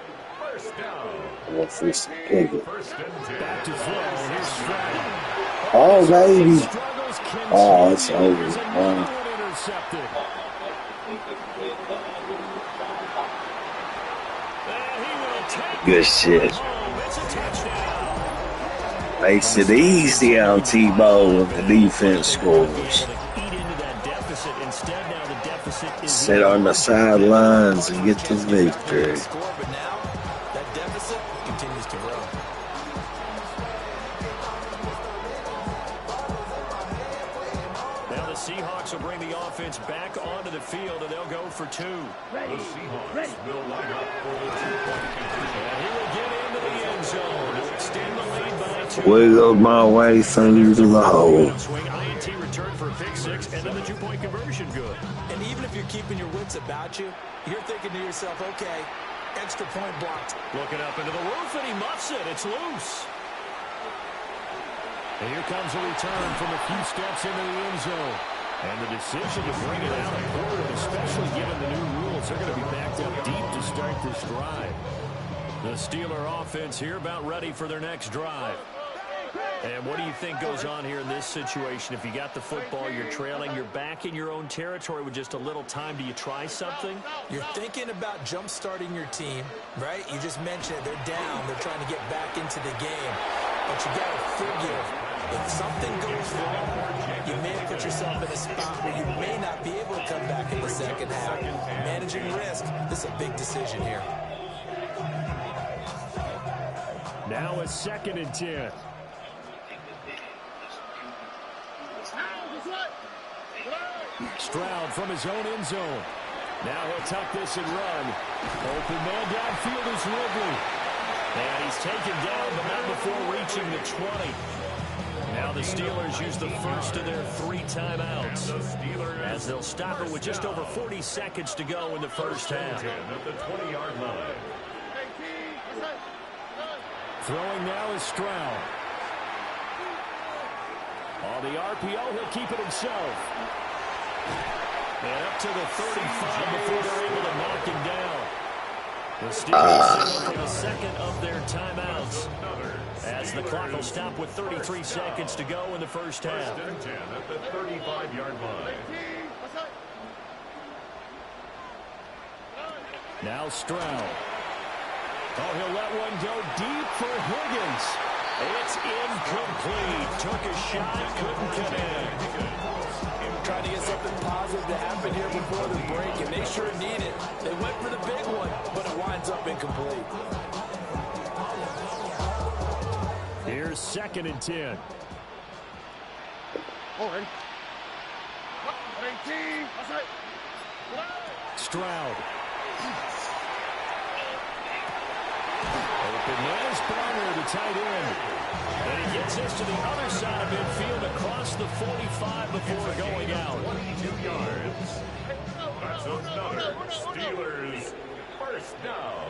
First down. What's this pig? First and 10. Back to throw. Here's Stroud. Oh, baby. Struggles continue. Oh, it's over. There's another one intercepted. And he will take Good shit. home. It's a touchdown. Makes it easy on Tebow when the defense scores. Eat into that deficit. Instead, now the deficit is Sit on the sidelines and get the victory. Score, but now that deficit continues to grow. Seahawks will bring the offense back onto the field, and they'll go for 2. The Seahawks will line up for the 2-point conversion. And he will get into the end zone to extend the lead by 2. Wiggled my way through the hole. Swing, INT return for a pick 6, and then the 2-point conversion good. And even if you're keeping your wits about you, you're thinking to yourself, okay, extra point blocked. Looking up into the roof, and he muffs it. It's loose. And here comes a return from a few steps into the end zone. And the decision to bring it out forward, especially given the new rules, they're going to be backed up deep to start this drive. The Steeler offense here about ready for their next drive. And what do you think goes on here in this situation? If you got the football, you're trailing, you're back in your own territory with just a little time. Do you try something? You're thinking about jump-starting your team, right? You just mentioned it. They're down. They're trying to get back into the game. But you got to figure, if something goes wrong, you may have put yourself in a spot where you may not be able to come back in the second half. Managing risk, this is a big decision here. Now a 2nd and 10. Stroud from his own end zone. Now he'll tuck this and run. Open man downfield is Ridley. And he's taken down, but not before reaching the 20. Now the Steelers use the first of their 3 timeouts, as they'll stop it with just over 40 seconds to go in the first half. At the 20-yard line. Throwing now is Stroud. On the RPO, he'll keep it himself. And up to the 35 before they're able to knock him down. The Steelers settle for the second of their timeouts, as the clock will stop with 33 seconds to go in the first half. 1st and 10 at the 35-yard line. Now Stroud. Oh, he'll let one go deep for Higgins. It's incomplete. Took a shot, couldn't connect. Trying to get something positive to happen here before the break, and they sure need it. They went for the big one, but it winds up incomplete. Here's 2nd and 10. Stroud. Open man is Barner, the tight end. And he gets this to the other side of midfield across the 45 before going out. 22 yards. That's another Steelers first down.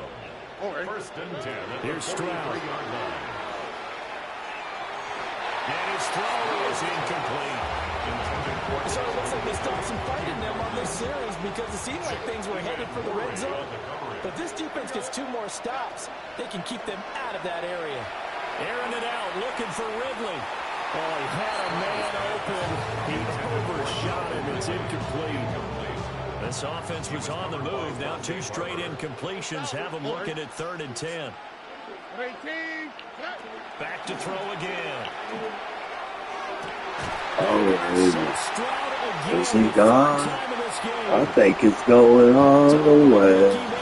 1st and 10 at the Here's Stroud. 33-yard line. And his throw is incomplete. So it looks like they stopped some fight in them on this series because it seemed like things were headed for the red zone. But this defense gets 2 more stops. They can keep them out of that area. Airing it out, looking for Ridley. Oh, he had a man open. He overshot him. It's incomplete. This offense was on the move. Now 2 straight incompletions have them looking at 3rd and 10. Back to throw again. Oh, is he gone? I think it's going all the way.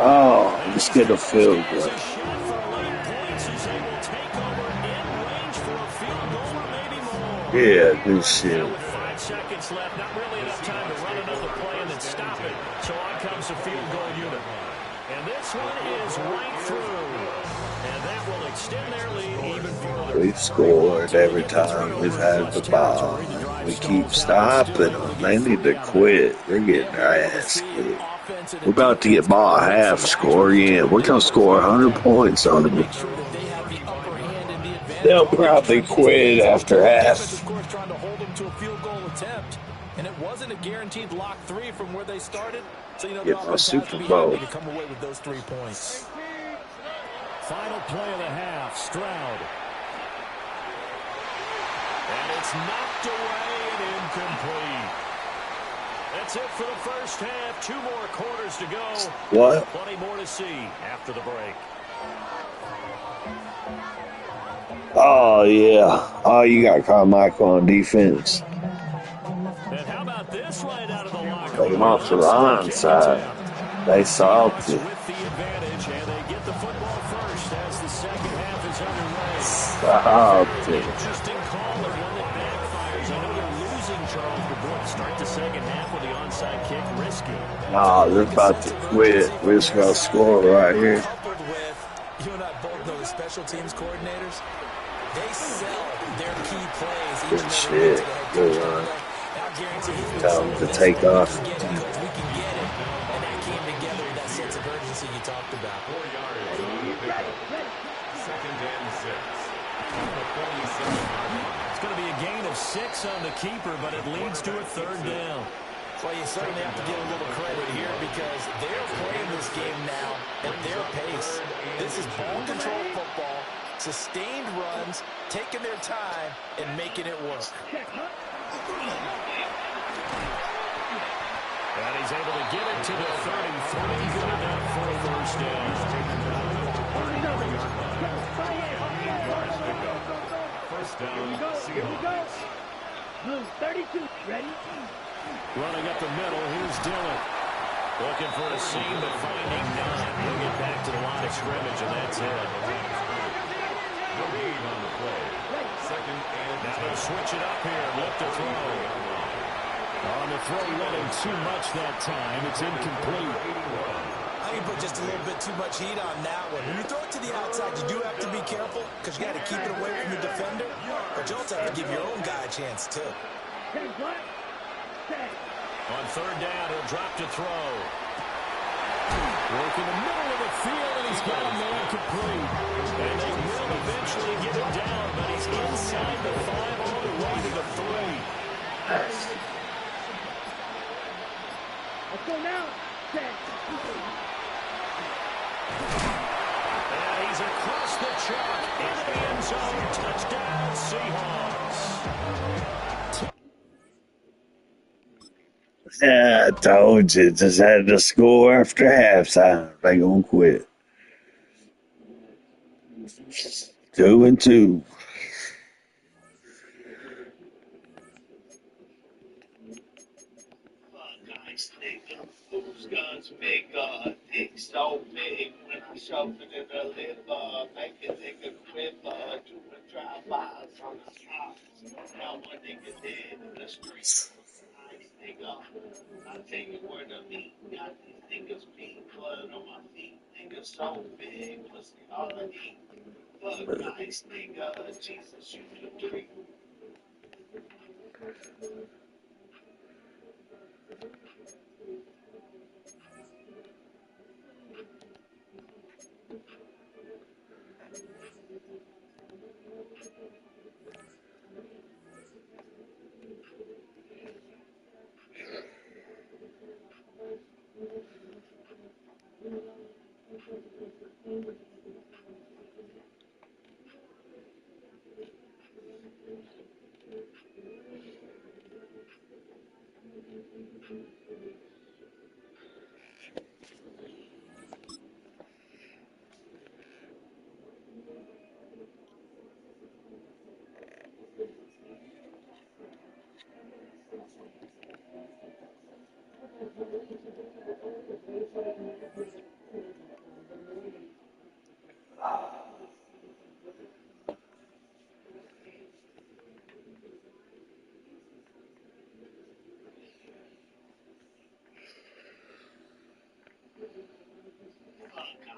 Oh, let's get a field goal. Yeah, good shit. With 5 seconds left, not really enough time to run another play and then stop it. So on comes the field goal unit. And this one is right through. And that will extend their lead even further. We've scored every time we've had the ball. We keep stopping them. They need to quit. They're getting their ass kicked. We're about to get ball at half, score again. We're going to score 100 points on them. They'll probably quit after half. Of course, trying to hold them to a field goal attempt, and it wasn't a guaranteed lock 3 from where they started. So you know, Get my Super Bowl. to come away with those 3 points. Final play of the half, Stroud. And it's knocked away and incomplete. That's it for the first half. 2 more quarters to go. What? Plenty more to see after the break. Oh, yeah. Oh, you got Carmichael on defense. And how about this right out of the locker Take him off the line side. They salty. With the advantage, and they get the football first as the second half is underway. Salty. Interesting call, and one that backfires. I know they're losing losing, Charles, but boy, to start the second half with the onside kick, risky. Nah, they're about to quit. We're just going to score right here. Coupled with, you and I both know the special teams coordinators, they sell their key plays each Good and every shit. week to the head Good coach. run. And I guarantee he's Tell them to take off. We can get it. And that came together, that sense of urgency you talked about. 4 yards on the pickup. 2nd and 6. On the 27-yard line. It's going to be a gain of 6 on the keeper, but it leads to a 3rd down. Well, you certainly have to give a little credit here because they're playing this game now at their pace. This is ball control football, sustained runs, taking their time, and making it work. And he's able to get it to the 33. Good enough for a 1st down. First down, Seahawks. Blue 32, ready? Running up the middle, here's Dillon. Looking for a seam, but finding none. He'll get back to the line of scrimmage, and that's it. No gain on the play. 2nd and Now they'll switch it up here and look to throw. On the throw, running too much that time. It's incomplete. I think put just a little bit too much heat on that one. When you throw it to the outside, you do have to be careful because you got to keep it away from the defender, but you also have to give your own guy a chance, too. On 3rd down, he'll drop to throw. Work in the middle of the field, and he's got a man complete. And they will eventually get him down, but he's inside the 5 all the way to the 3. Let's go now. And he's across the chalk into the end zone. Touchdown, Seahawks. Yeah, I told you. Just had to score after halftime. They gonna quit. 2-2. Nice nigga, whose guns big, dick so big. When I shove it in the liver, make a nigga quiver, doing drive-bys on the tops. Now one nigga dead in the streets. Nice nigga, I tell you where to meet. Got these niggas beat, blood on my feet. Niggas so big, pussy all I eat. Fuck nice nigga, Jesus you the treat.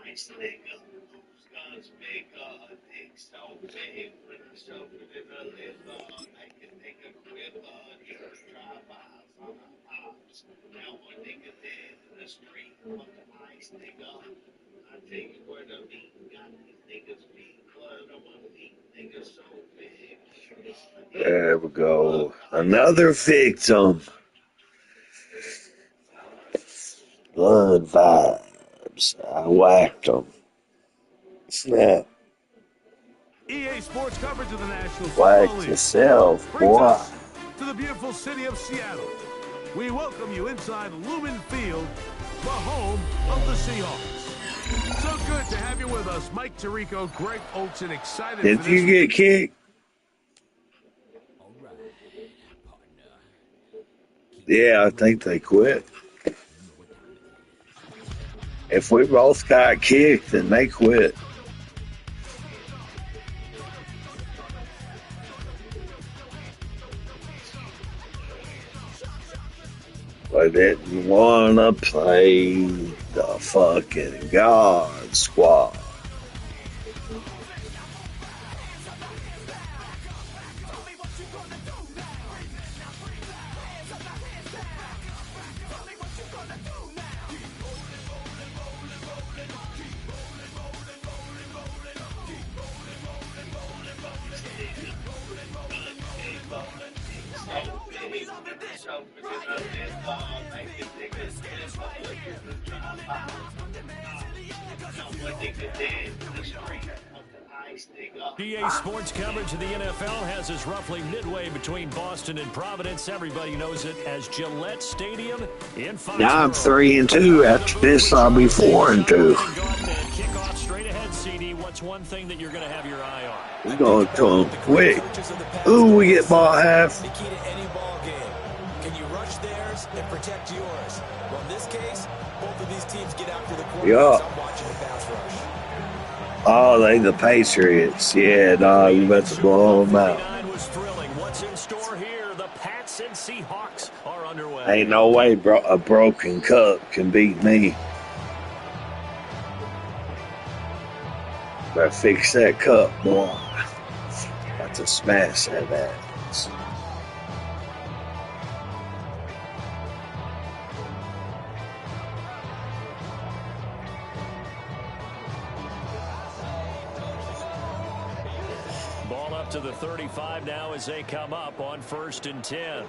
Nice nigga, whose guns big, dick so big. When I shove it in the liver, make a nigga quiver, doing drive-bys on the tops. Now one nigga dead in the street. Fuck nice nigga, I tell you where to meet. Got these niggas beat, blood on my feet. Niggas so big. There we go. Another victim. Blood vibes. I whacked them. Snap. EA Sports coverage of the National Whack Football League yourself, brings boy. us to the beautiful city of Seattle. We welcome you inside Lumen Field, the home of the Seahawks. So good to have you with us. Mike Tirico, Greg Olsen, excited Did for you this. get kicked? Yeah, I think they quit. If we both got kicked, then they quit. I didn't want to play the fucking God Squad. GA Sports coverage of the NFL has us roughly midway between Boston and Providence. Everybody knows it as Gillette Stadium in Foxborough. Now I'm 3-2. After this, I'll be 4-2. Kick off straight ahead, CD. What's one thing that you're going to have your eye on? We're going to them quick. Ooh, we get ball half. The key to any ball game. Can you rush theirs and protect yours? Well, in this case, both of these teams get after the quarterback. Yeah. I'm watching the pass rush. Oh, they the Patriots. Yeah, dog, you about to blow them out. Was thrilling. What's in store here? The Pats and Seahawks are underway. Ain't no way a broken cup can beat me. Better fix that cup, boy. About to smash that ass. Ball up to the 35 now as they come up on 1st and 10.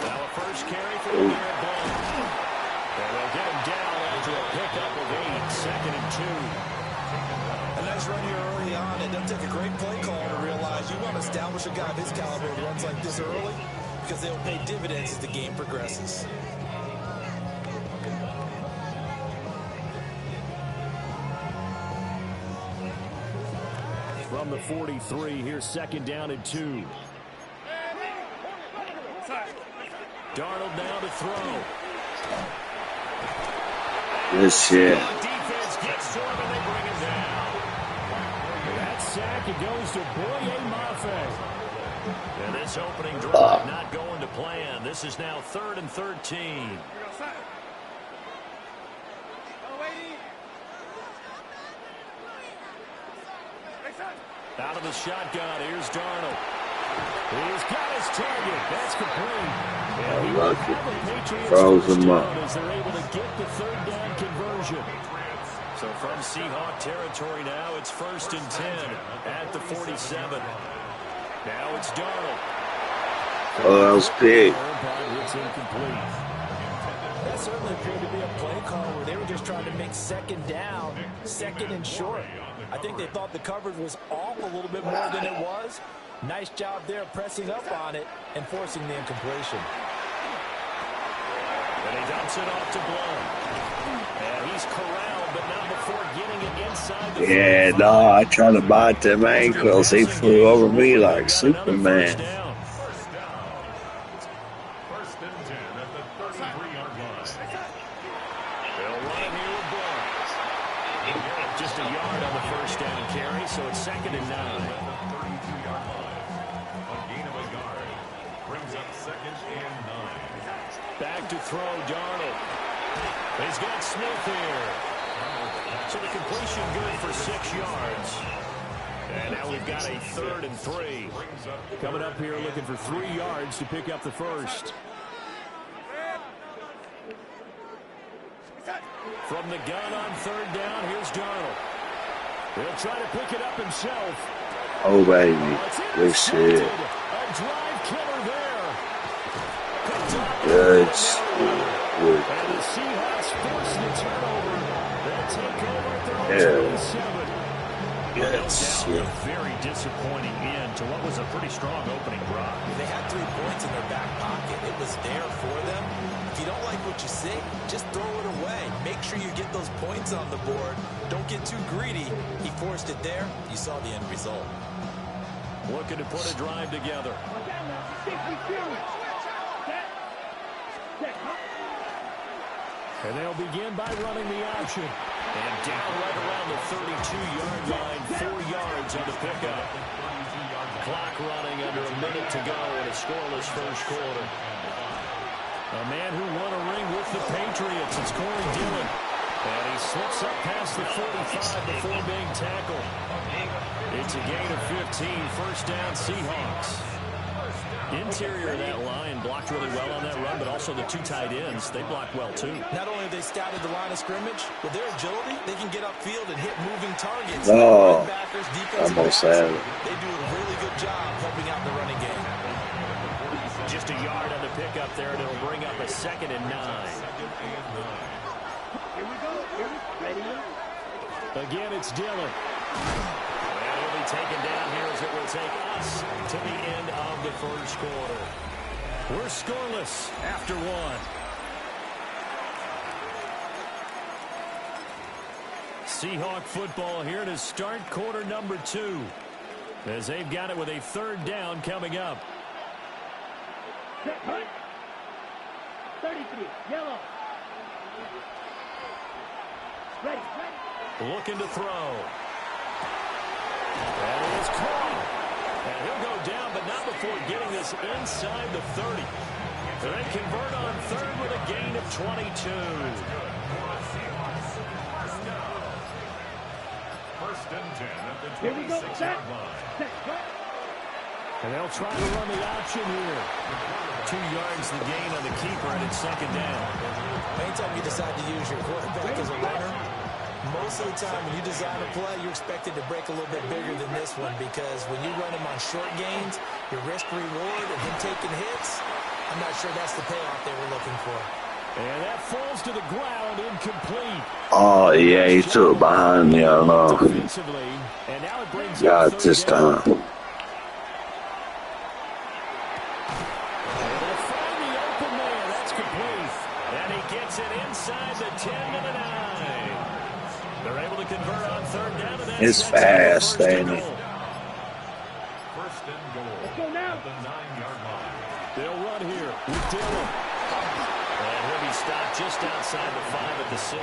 Now a first carry for the Garrett Ball. And they'll get him down after a pickup of 8, 2nd and 2. A nice run here early on. It doesn't take a great play call to realize you want to establish a guy of his caliber who runs like this early because they'll pay dividends as the game progresses. From the 43, here's 2nd down and 2. Darnold now to throw. Good shit. Defense gets to him and they bring him down. That sack, it goes to Boye Mafe. And this opening drive not going to plan. This is now 3rd and 13. Out of the shotgun, here's Darnold. He's got his target. That's complete. And he will have a Patriots Throws first him down up. as they're able to get the 3rd down conversion. So from Seahawk territory now, it's 1st and 10 at the 47. Now it's Darnold. Oh, that was big. It's incomplete. That certainly appeared to be a play call where they were just trying to make 2nd down, 2nd and short. I think they thought the coverage was off a little bit more than it was. Nice job there pressing up on it and forcing the incompletion. And he dumps it off to Blount. And he's corralled, but not before getting it inside the Yeah, no, I tried to bite them ankles. He flew over me like Superman. First and 10 at the 33-yard line. They'll run it here with Blount. Just a yard on the 1st down carry, so it's 2nd and 9. Back to throw, Darnold. He's got Smith here. So the completion good for 6 yards. And now we've got a 3rd and 3. Coming up here looking for 3 yards to pick up the first. From the gun on 3rd down, here's Darnold. He'll try to pick it up himself. Oh, baby. Good shit. A drive killer there. Good shit. And the Seahawks force the turnover. They'll take over at their own 27. Good shit. A very disappointing end to what was a pretty strong opening drive. They had 3 points in their back pocket. It was there for them. If you don't like what you see, just throw it away. Make sure you get those points on the board. Don't get too greedy. He forced it there. You saw the end result. Looking to put a drive together. And they'll begin by running the option. And down right around the 32-yard line, 4 yards on the pickup. clock running under a minute to go in a scoreless first quarter. A man who won a ring with the Patriots. It's Corey Dillon. And he slips up past the 45 before being tackled. It's a gain of 15. First down, Seahawks. Interior of that line blocked really well on that run, but also the two tight ends, they blocked well too. Not only have they scouted the line of scrimmage, with their agility, they can get upfield and hit moving targets. Oh, almost had it. They do a really good job helping out the running game. Just a yard on the pickup there, and it'll bring up a 2nd and 9. Here we go. Ready? Again, it's Dillon. And he'll be taken down here as it will take us to the end of the first quarter. We're scoreless after 1. Seahawk football here to start quarter number 2, as they've got it with a 3rd down coming up. Set, hunt. 33, yellow. Ready. Looking to throw. And it is caught. And he'll go down, but not before getting this inside the 30. They convert on 3rd with a gain of 22. First and 10 at the Here we go. 26-yard line. Set, And they'll try to run the option here. 2 yards the gain on the keeper, and it's 2nd down. Anytime you decide to use your quarterback as a runner, most of the time when you design a play, you're expected to break a little bit bigger than this one, because when you run him on short gains, your risk-reward and him taking hits, I'm not sure that's the payoff they were looking for. And that falls to the ground, incomplete. Oh, yeah, he threw it behind me. I don't know. And now it brings Got it this time. Inside the 10 to the 9. They're able to convert on 3rd down. And it's fast, ain't it? First and goal. Let's go now. The 9-yard line. They'll run here with Dillon. And he'll be stopped just outside the 5 at the 6.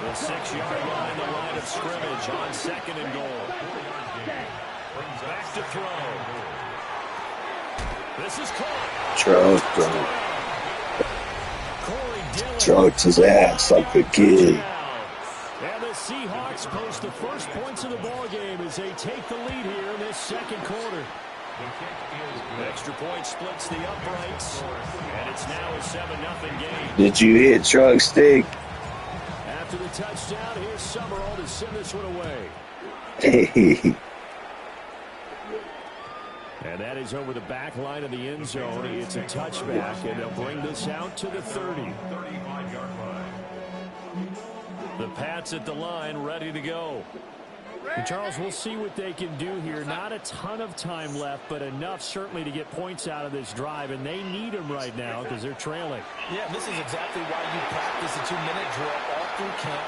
The 6-yard line, the line of scrimmage on 2nd and goal. Back to throw. This is caught. Trucks his ass like a kid. And the Seahawks post the first points of the ball game as they take the lead here in this 2nd quarter. Extra point splits the uprights, and it's now a 7-0 game. Did you hit truck stick? After the touchdown, here's Summerall to send this one away. And that is over the back line of the end zone. It's a touchback, and they'll bring this out to the 30. 35-yard line. The Pats at the line, ready to go. And Charles, we'll see what they can do here. Not a ton of time left, but enough certainly to get points out of this drive, and they need them right now because they're trailing. Yeah, this is exactly why you practice a 2-minute drill all through camp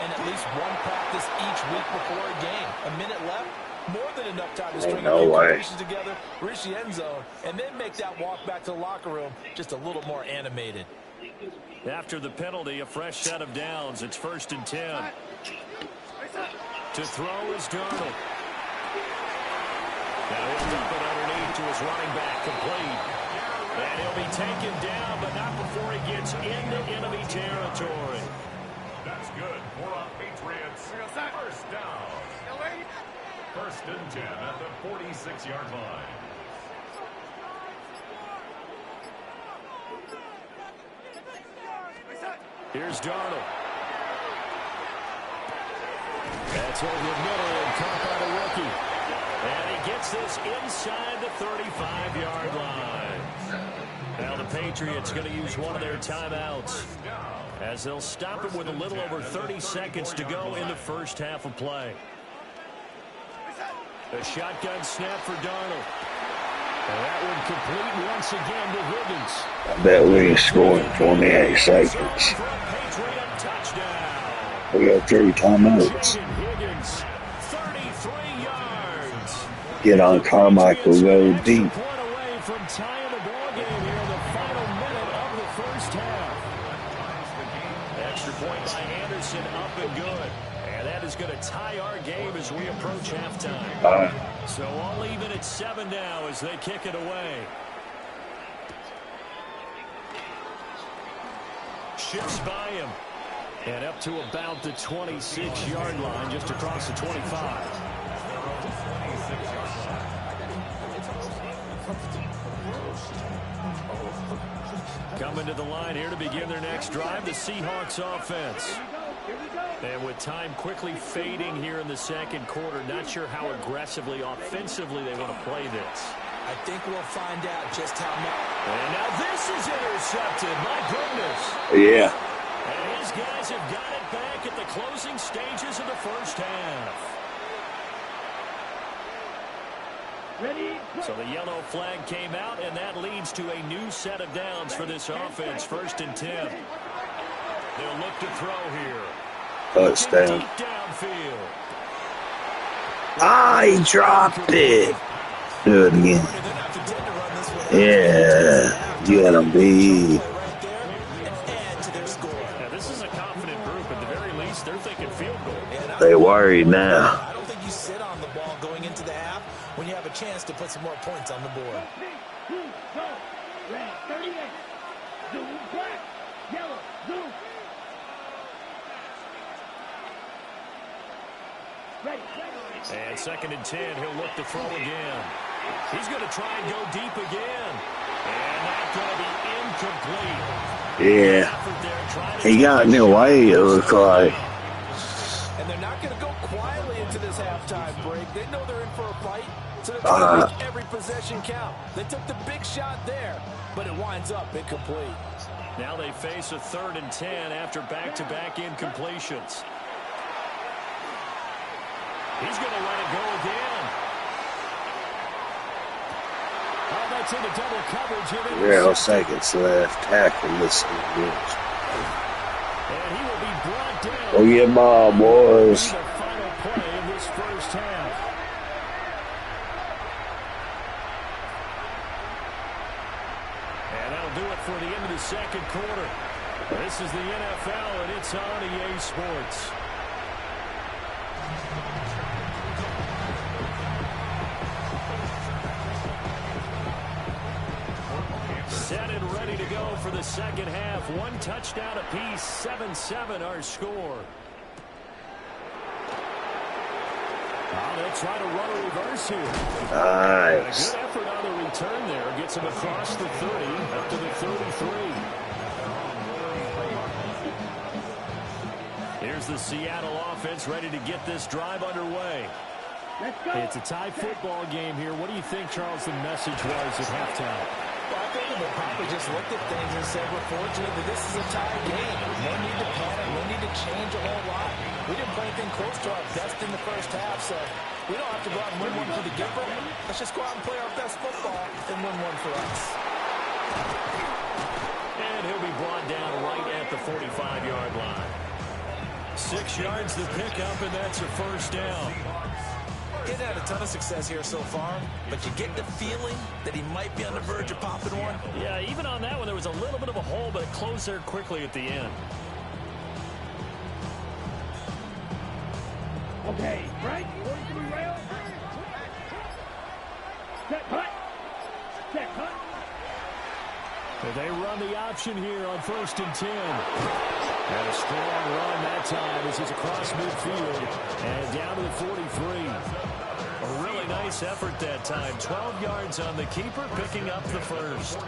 and at least one practice each week before a game. A minute left, more than enough time to string a few completions together, reach the end zone, and then make that walk back to the locker room just a little more animated. After the penalty, a fresh set of downs. It's 1st and 10. To throw is Darnold. Now he'll dump it underneath to his running back, complete. And he'll be taken down, but not before he gets into enemy territory. That's good for a Patriots. First down. 1st and 10 at the 46-yard line. Here's Darnold. That's over the middle and caught by the rookie. And he gets this inside the 35-yard line. Now the Patriots going to use one of their timeouts as they'll stop him with a little over 30 seconds to go in the first half of play. A shotgun snap for Darnold. And that one complete once again to Higgins. I bet we ain't scoring 28 seconds. We got 3 timeouts. Get on Carmichael, go deep. From tying the ball game here in the final minute of the first half. Extra point by Anderson, up and good. And that is is going to tie our game as we approach halftime. So all even at 7 now as they kick it away. Shifts by him. And up to about the 26-yard line, just across the 25. Coming to the line here to begin their next drive, the Seahawks offense. And with time quickly fading here in the second quarter, not sure how aggressively, offensively they want to play this. I think we'll find out just how much. And now this is intercepted. My goodness. Yeah. And his guys have got it back at the closing stages of the first half. Ready? So the yellow flag came out, and that leads to a new set of downs for this offense. 1st and 10. They'll look to throw here. Touchdown. Deep downfield. Ah, he dropped it. Do it again. Yeah. Get him, B. Now, this is a confident group. At the very least, they're thinking field goal. They worried now. I don't think you sit on the ball going into the half when you have a chance to put some more points on the board. Red 38. Zoom black. Yellow. Zoom. Ready. And 2nd and 10, he'll look to throw again. He's going to try and go deep again. And that's going to be incomplete. Yeah. He got in the way, it looked like. And they're not going to go quietly into this halftime break. They know they're in for a fight, so they're trying to make every possession count. They took the big shot there, but it winds up incomplete. Now they face a 3rd and 10 after back-to-back incompletions. He's going to let it go again. Oh, that's into double coverage. 0 seconds left. Tackle this. And he will be brought down. Go get my boys. The final play of this first half. And that'll do it for the end of the second quarter. This is the NFL, and it's on EA Sports. Set and ready to go for the second half. 1 touchdown apiece, 7-7 our score. They'll try to run a reverse here. Nice. A good effort on the return there. Gets him across the 30, up to the 33. Here's the Seattle offense ready to get this drive underway. Let's go. It's a tie football game here. What do you think, Charles, the message was at halftime? Well, I think they probably just looked at things and said, we're fortunate that this is a tie game. No need to panic. No need to change a whole lot. We didn't play anything close to our best in the first half, so we don't have to go out and win one for the giver. Let's just go out and play our best football and win one for us. And he'll be brought down right at the 45-yard line. 6 yards to pick up, and that's a first down. He's had a ton of success here so far, but you get the feeling that he might be on the verge of popping one. Yeah, even on that one, there was a little bit of a hole, but it closed there quickly at the end. Okay, right? Going to the rail. Set cut. Set cut. They run the option here on 1st and 10. And a strong run that time as he's across midfield and down to the 43. A really nice effort that time. 12 yards on the keeper, picking up the first.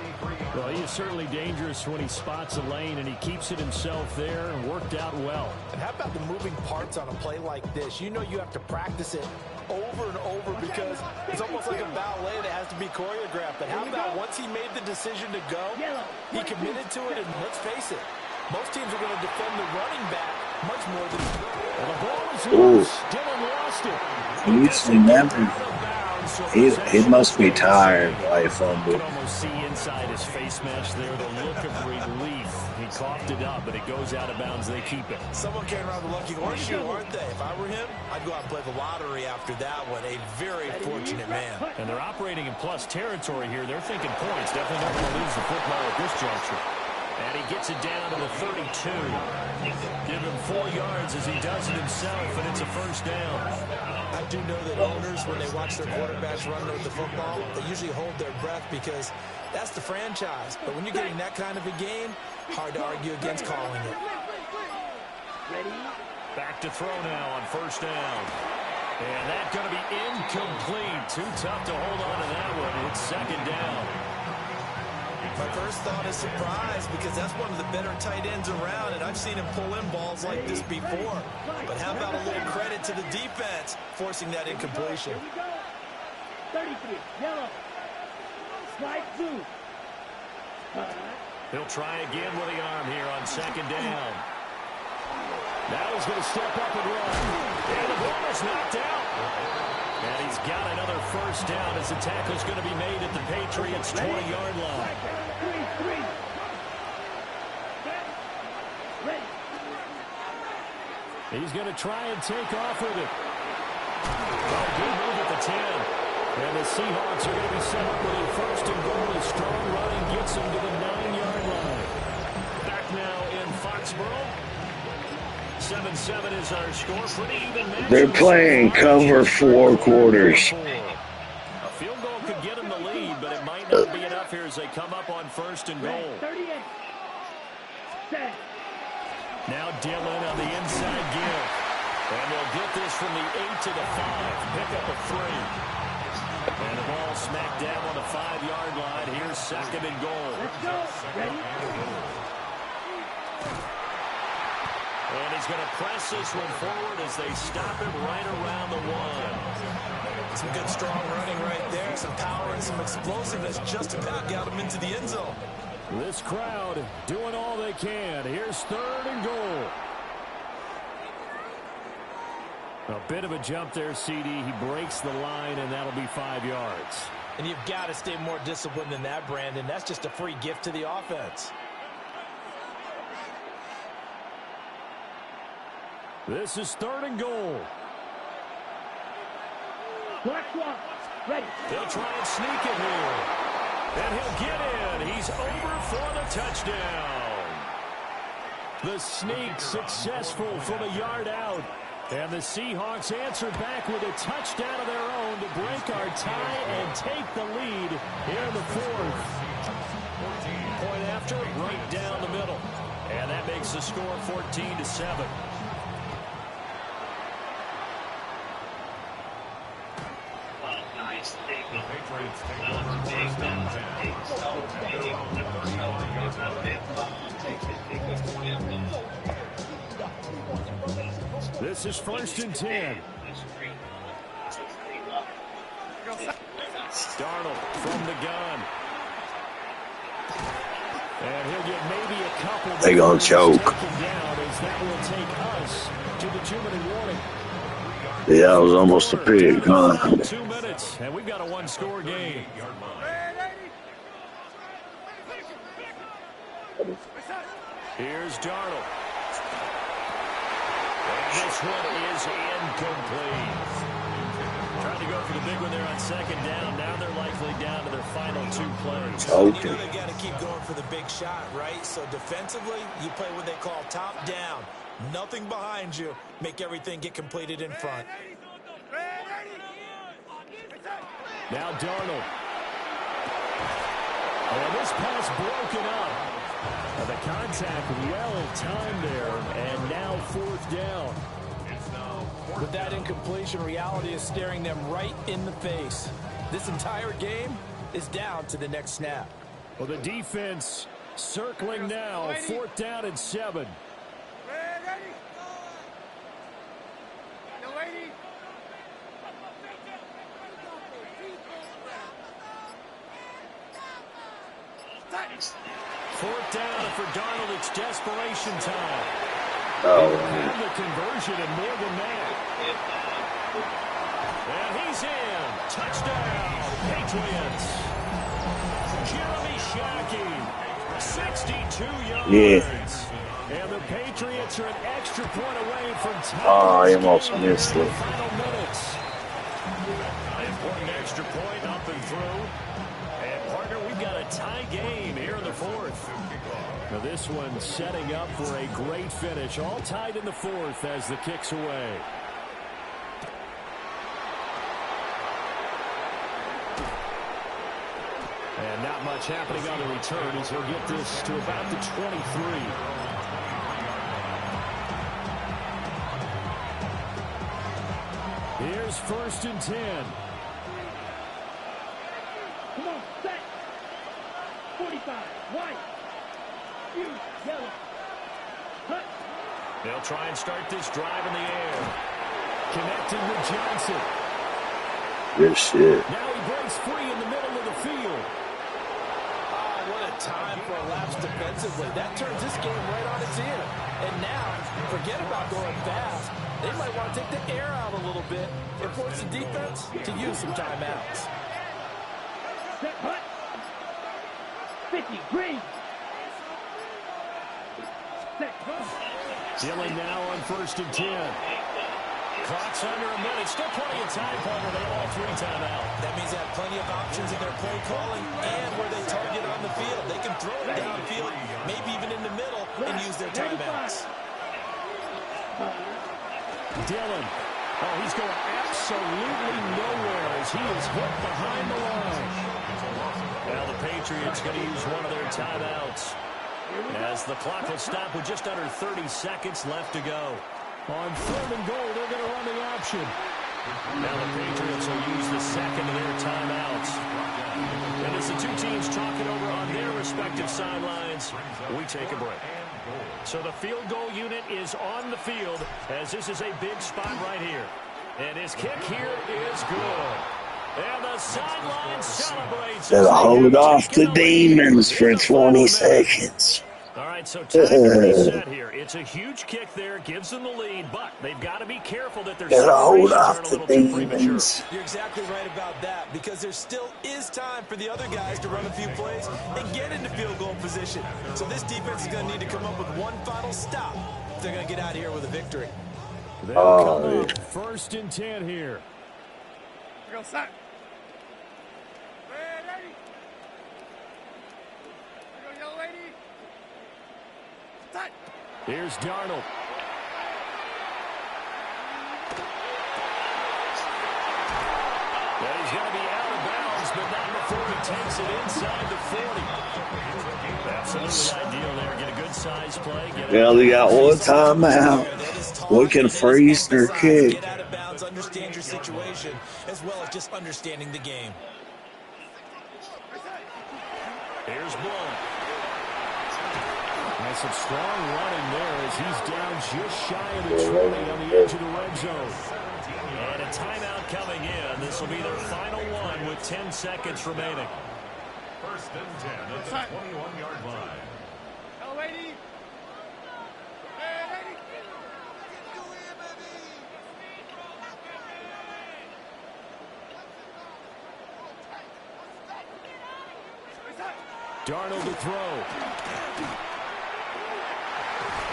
Well, he is certainly dangerous when he spots a lane, and he keeps it himself there and worked out well. And how about the moving parts on a play like this? You know you have to practice it over and over because it's almost like a ballet that has to be choreographed. But how about once he made the decision to go, he committed to it, and let's face it, most teams are going to defend the running back much more than... Well, the ball is loose. Dillon lost it. He's never... He must be tired by a fumble. You can almost see inside his face mesh there the look of relief. He coughed it up, but it goes out of bounds. They keep it. Someone came around the lucky horseshoe, aren't they? If I were him, I'd go out and play the lottery after that one. A very fortunate man. And they're operating in plus territory here. They're thinking points. Definitely not going to lose the football at this juncture. And he gets it down to the 32. Give him 4 yards as he does it himself, and it's a first down. I do know that owners, when they watch their quarterbacks run with the football, they usually hold their breath because that's the franchise. But when you're getting that kind of a game, hard to argue against calling it. Back to throw now on first down. And that's going to be incomplete. Too tough to hold on to that one. It's second down. My first thought is surprise because that's one of the better tight ends around, and I've seen him pull in balls like this before. But how about a little credit to the defense forcing that incompletion? 33, yellow. Slide 2. He'll try again with the arm here on second down. Now he's going to step up and run. And the ball is knocked out. And he's got another first down as the tackle's going to be made at the Patriots' 20-yard line. He's going to try and take off with it. Oh, good move at the 10. And the Seahawks are going to be set up with a first and goal. A strong running gets them to the 9-yard line. Back now in Foxborough. 7-7 is our score. Pretty even match. They're playing cover 4 quarters. A field goal could get them the lead, but it might not be enough here as they come up on first and goal. 38. Now Dillon on the inside give. And they'll get this from the 8 to the 5. Pick up a 3. And the ball smacked down on the 5-yard line. Here's second and goal. Let's go. Ready? And he's going to press this one forward as they stop him right around the 1. Some good strong running right there. Some power and some explosiveness just about got him into the end zone. This crowd doing all they can. Here's third and goal. A bit of a jump there, CD. He breaks the line, and that'll be 5 yards. And you've got to stay more disciplined than that, Brandon. That's just a free gift to the offense. This is third and goal. Black one. Ready. They'll try and sneak it here. And he'll get in. He's over for the touchdown. The sneak successful from a yard out. And the Seahawks answer back with a touchdown of their own to break our tie and take the lead here in the 4th. Point after, right down the middle. And that makes the score 14-7. This is first and 10. Darnold from the gun. And he'll get maybe a couple. They gonna choke. Down as that will take us to the 2-minute warning. Yeah, it was almost a pick, huh? 2 minutes, and we've got a 1-score game. Here's Darnold. And this one is incomplete. Trying to go for the big one there on second down. Now they're likely down to their final 2 plays. Okay. You know they got to keep going for the big shot, right? So defensively, you play what they call top down. Nothing behind you. Make everything get completed in front. Now Darnold. And this pass broken up. The contact well timed there, and now 4th down. With that incompletion, reality is staring them right in the face. This entire game is down to the next snap. Well, the defense circling now. 4th down and 7. Fourth down for Darnold. It's desperation time. Oh, and the conversion and more than that. And he's in. Touchdown, Patriots. Jeremy Shockey, 62 yards. Yeah. And the Patriots are an extra point away from time. Oh, I almost missed it. Final minutes. Important extra point up and through. And, partner, we've got a tie game here in the fourth. Now this one setting up for a great finish. All tied in the fourth as the kick's away. And not much happening on the return as he'll get this to about the 23. Here's 1st and 10. Come on, set. 45, white. You, yellow. Hut. They'll try and start this drive in the air. Connected with Johnson. Good shit. Now he breaks free in the middle of the field. Oh, what a time for a lapse defensively. That turns this game right on its ear. And now, forget about going fast. They might want to take the air out a little bit and force the defense to use some timeouts. Set, hut. 50, green. Set, hut. Dealing now on 1st and 10. Clock's under a minute. Still plenty of time, partner. They have all 3 timeouts. That means they have plenty of options in their play calling and where they target on the field. They can throw it downfield, maybe even in the middle, and use their timeouts. Dillon. Oh, he's going absolutely nowhere as he is hit behind the line. Now the Patriots going to use one of their timeouts as the clock will stop with just under 30 seconds left to go. On 3rd and goal, they're going to run the option. Now the Patriots will use the second of their timeouts. And as the two teams talk it over on their respective sidelines, we take a break. So the field goal unit is on the field as this is a big spot right here. And his kick here is good. And the sideline celebrates. They'll hold off the demons for 20 seconds. All right, so time to reset here. It's a huge kick there, gives them the lead, but they've got to be careful that their hold celebrations off aren't a the little too premature. demons. You're exactly right about that because there still is time for the other guys to run a few plays and get into field goal position. So this defense is going to need to come up with one final stop if they're going to get out of here with a victory. They'll come up 1st and 10 here. Go, set. Here's Darnold. Well, he's going to be out of bounds, but not before he takes it inside the 40. Absolutely ideal there. Get a good size play. Well, they got one timeout. We can freeze their kick. Get out of bounds, understand your situation, as well as just understanding the game. Here's Blunt. And some strong running there as he's down just shy of the 20 on the edge of the red zone. And a timeout coming in. This will be their final one with 10 seconds remaining. 1st and 10 at the 21-yard line. Hello, lady. Hey, lady. Darnold to throw.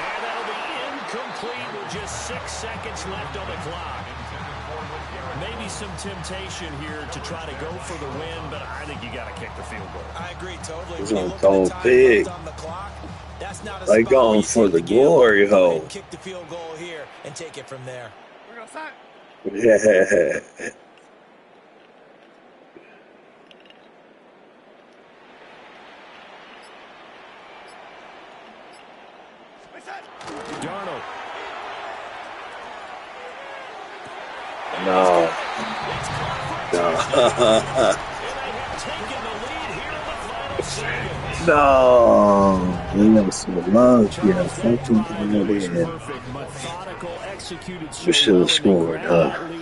And that'll be incomplete with just 6 seconds left on the clock. Maybe some temptation here to try to go for the win, but I think you got to kick the field goal. I agree totally. He's going to throw big. They going for the glory hole. Kick the field goal here and take it from there. We're going to start. Yeah. Darnold. No. No. They got some love. Yeah, something we should have scored,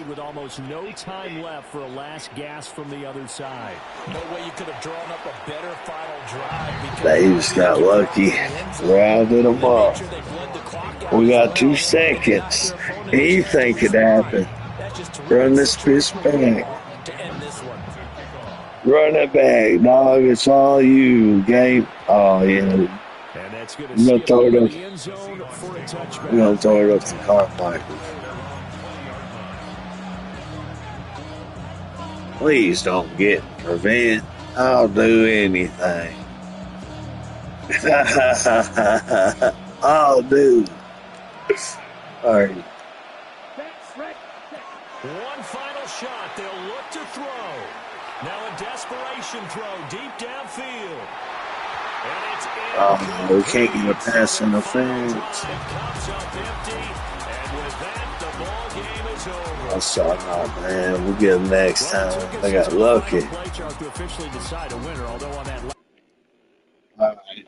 with almost no time left for a last gasp from the other side. No way you could have drawn up a better final drive. They just got lucky. Rounded them up. We got 2 seconds. Anything could happen. Run this bitch back. To end this one. Run it back, dog. It's all you. Game. Oh, yeah. And that's going to throw it up. the end zone for a touchback. We're going to throw it up to Carmichael. Please don't get revenge. I'll do anything. I'll do. All right. One final shot. They'll look to throw. Now a desperation throw deep downfield. And it's in. We can't get a pass interference. Comes up empty. And with that, the ball game is over. I saw that, man. We'll get them next time. I got lucky. To officially decide a winner, although on that. All right.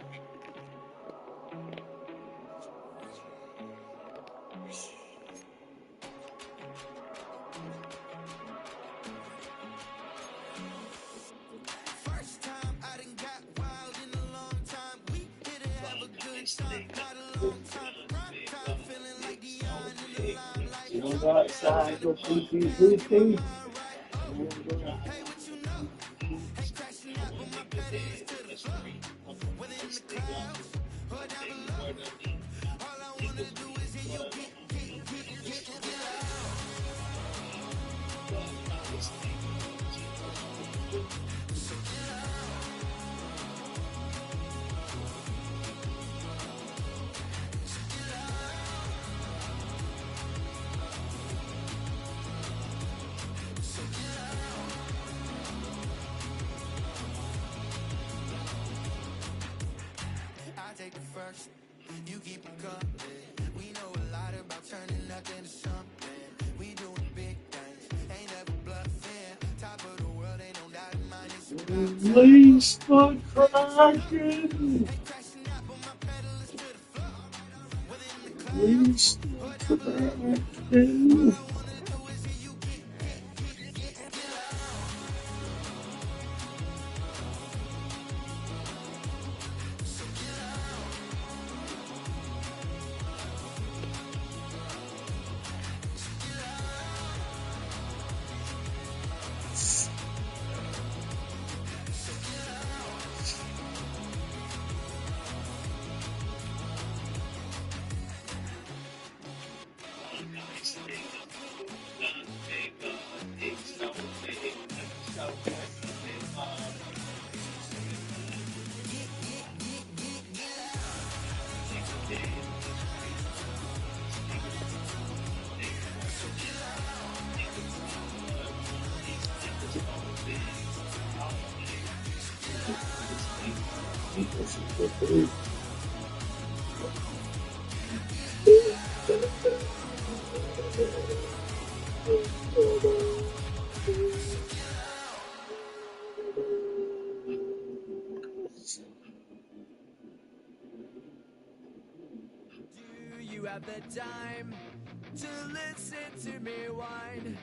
You don't go outside, go pee. Take the first, you keep them coming. We know a lot about turning nothing to something. We doing big things, ain't never bluffing. Top of the world, ain't no doubt in mind. Release the Kraken. Release the Kraken. Do you have the time to listen to me whine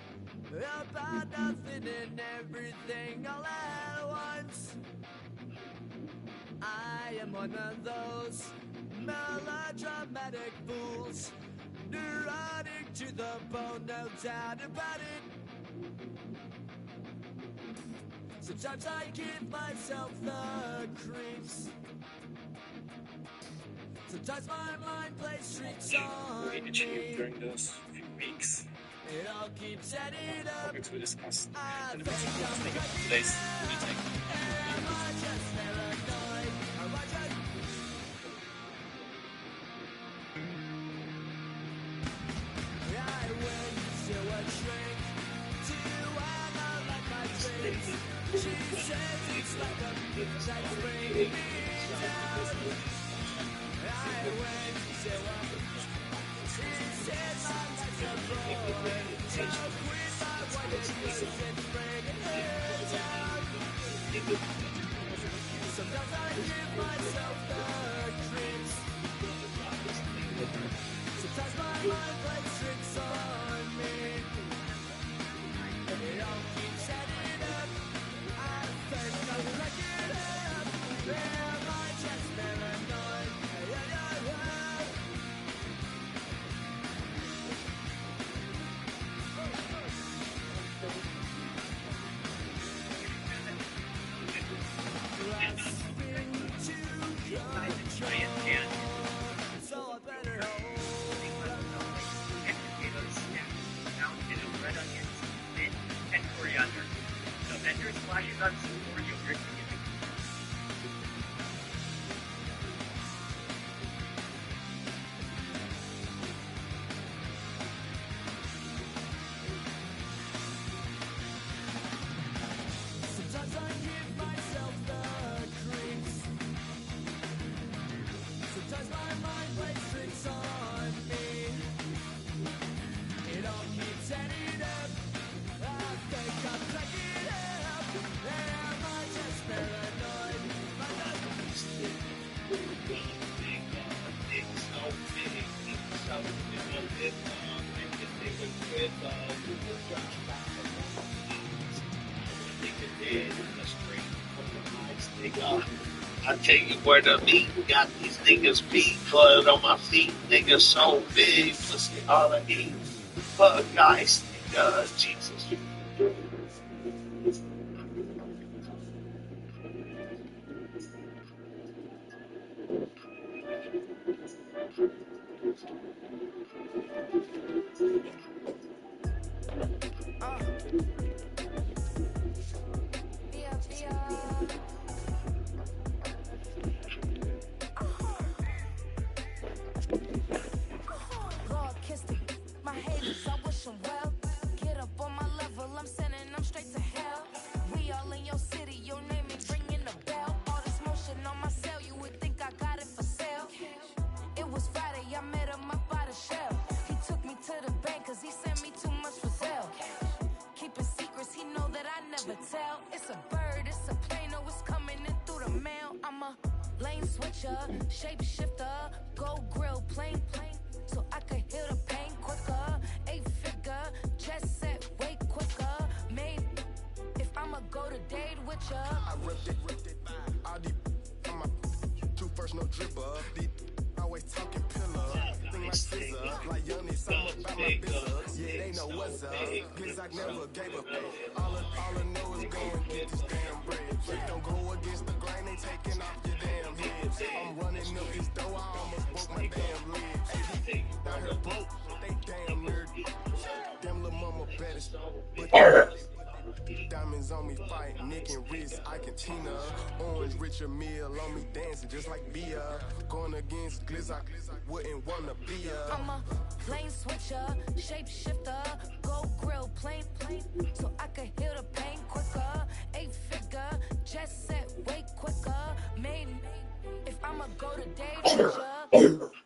about nothing and everything all at once? I am one of those melodramatic fools, neurotic to the bone, no doubt about it. Sometimes I give myself the creeps. Sometimes my mind plays tricks on me. During those few weeks. It all keeps adding up. Topics we discussed. I And think I'm I'm today's meeting. Am I just paranoid? Am I just... I went to a shrink to analyze my dreams. She says it's like a bitch that's bringing me down. I went to a... She said my life's a void. So quit my white face and bring it down. Sometimes I give myself the creeps. Sometimes my mind plays tricks on me. It all keeps adding up. I think I'm like it up. Am I just paranoid? Red onions, mint, and coriander. So vendors flashes on some for you. I tell you where the meat got these niggas beat, blood on my feet, niggas so big, pussy all I eat. Fuck guys, nigga, Jesus. Shapeshifter, go grill, plain, so I could heal the pain quicker. 8-figure, chest set way quicker. Made if I'ma go to date with ya. I ripped it. All these on my two first, no dripper. These always talking pillar. Thing like scissor, like young niggas, something about my business. Yeah, they know what's up. Cause I never gave up. All I know is go and get this damn bread. Don't go against the grain, they taking off your damn head. I'm running up this door, I almost broke my damn legs. Hey, down here broke, they damn nerdy. Damn little mama better. Diamonds on me fight, Nick and wrist, I can Tina. Orange Richard meal on me dancing just like beer. Going against Glizz, I wouldn't wanna be a. I'm a lane switcher, shapeshifter, go grill, plain, so I could heal the pain quicker. 8-figure, chest set way quicker. Made if I'ma go to date with ya.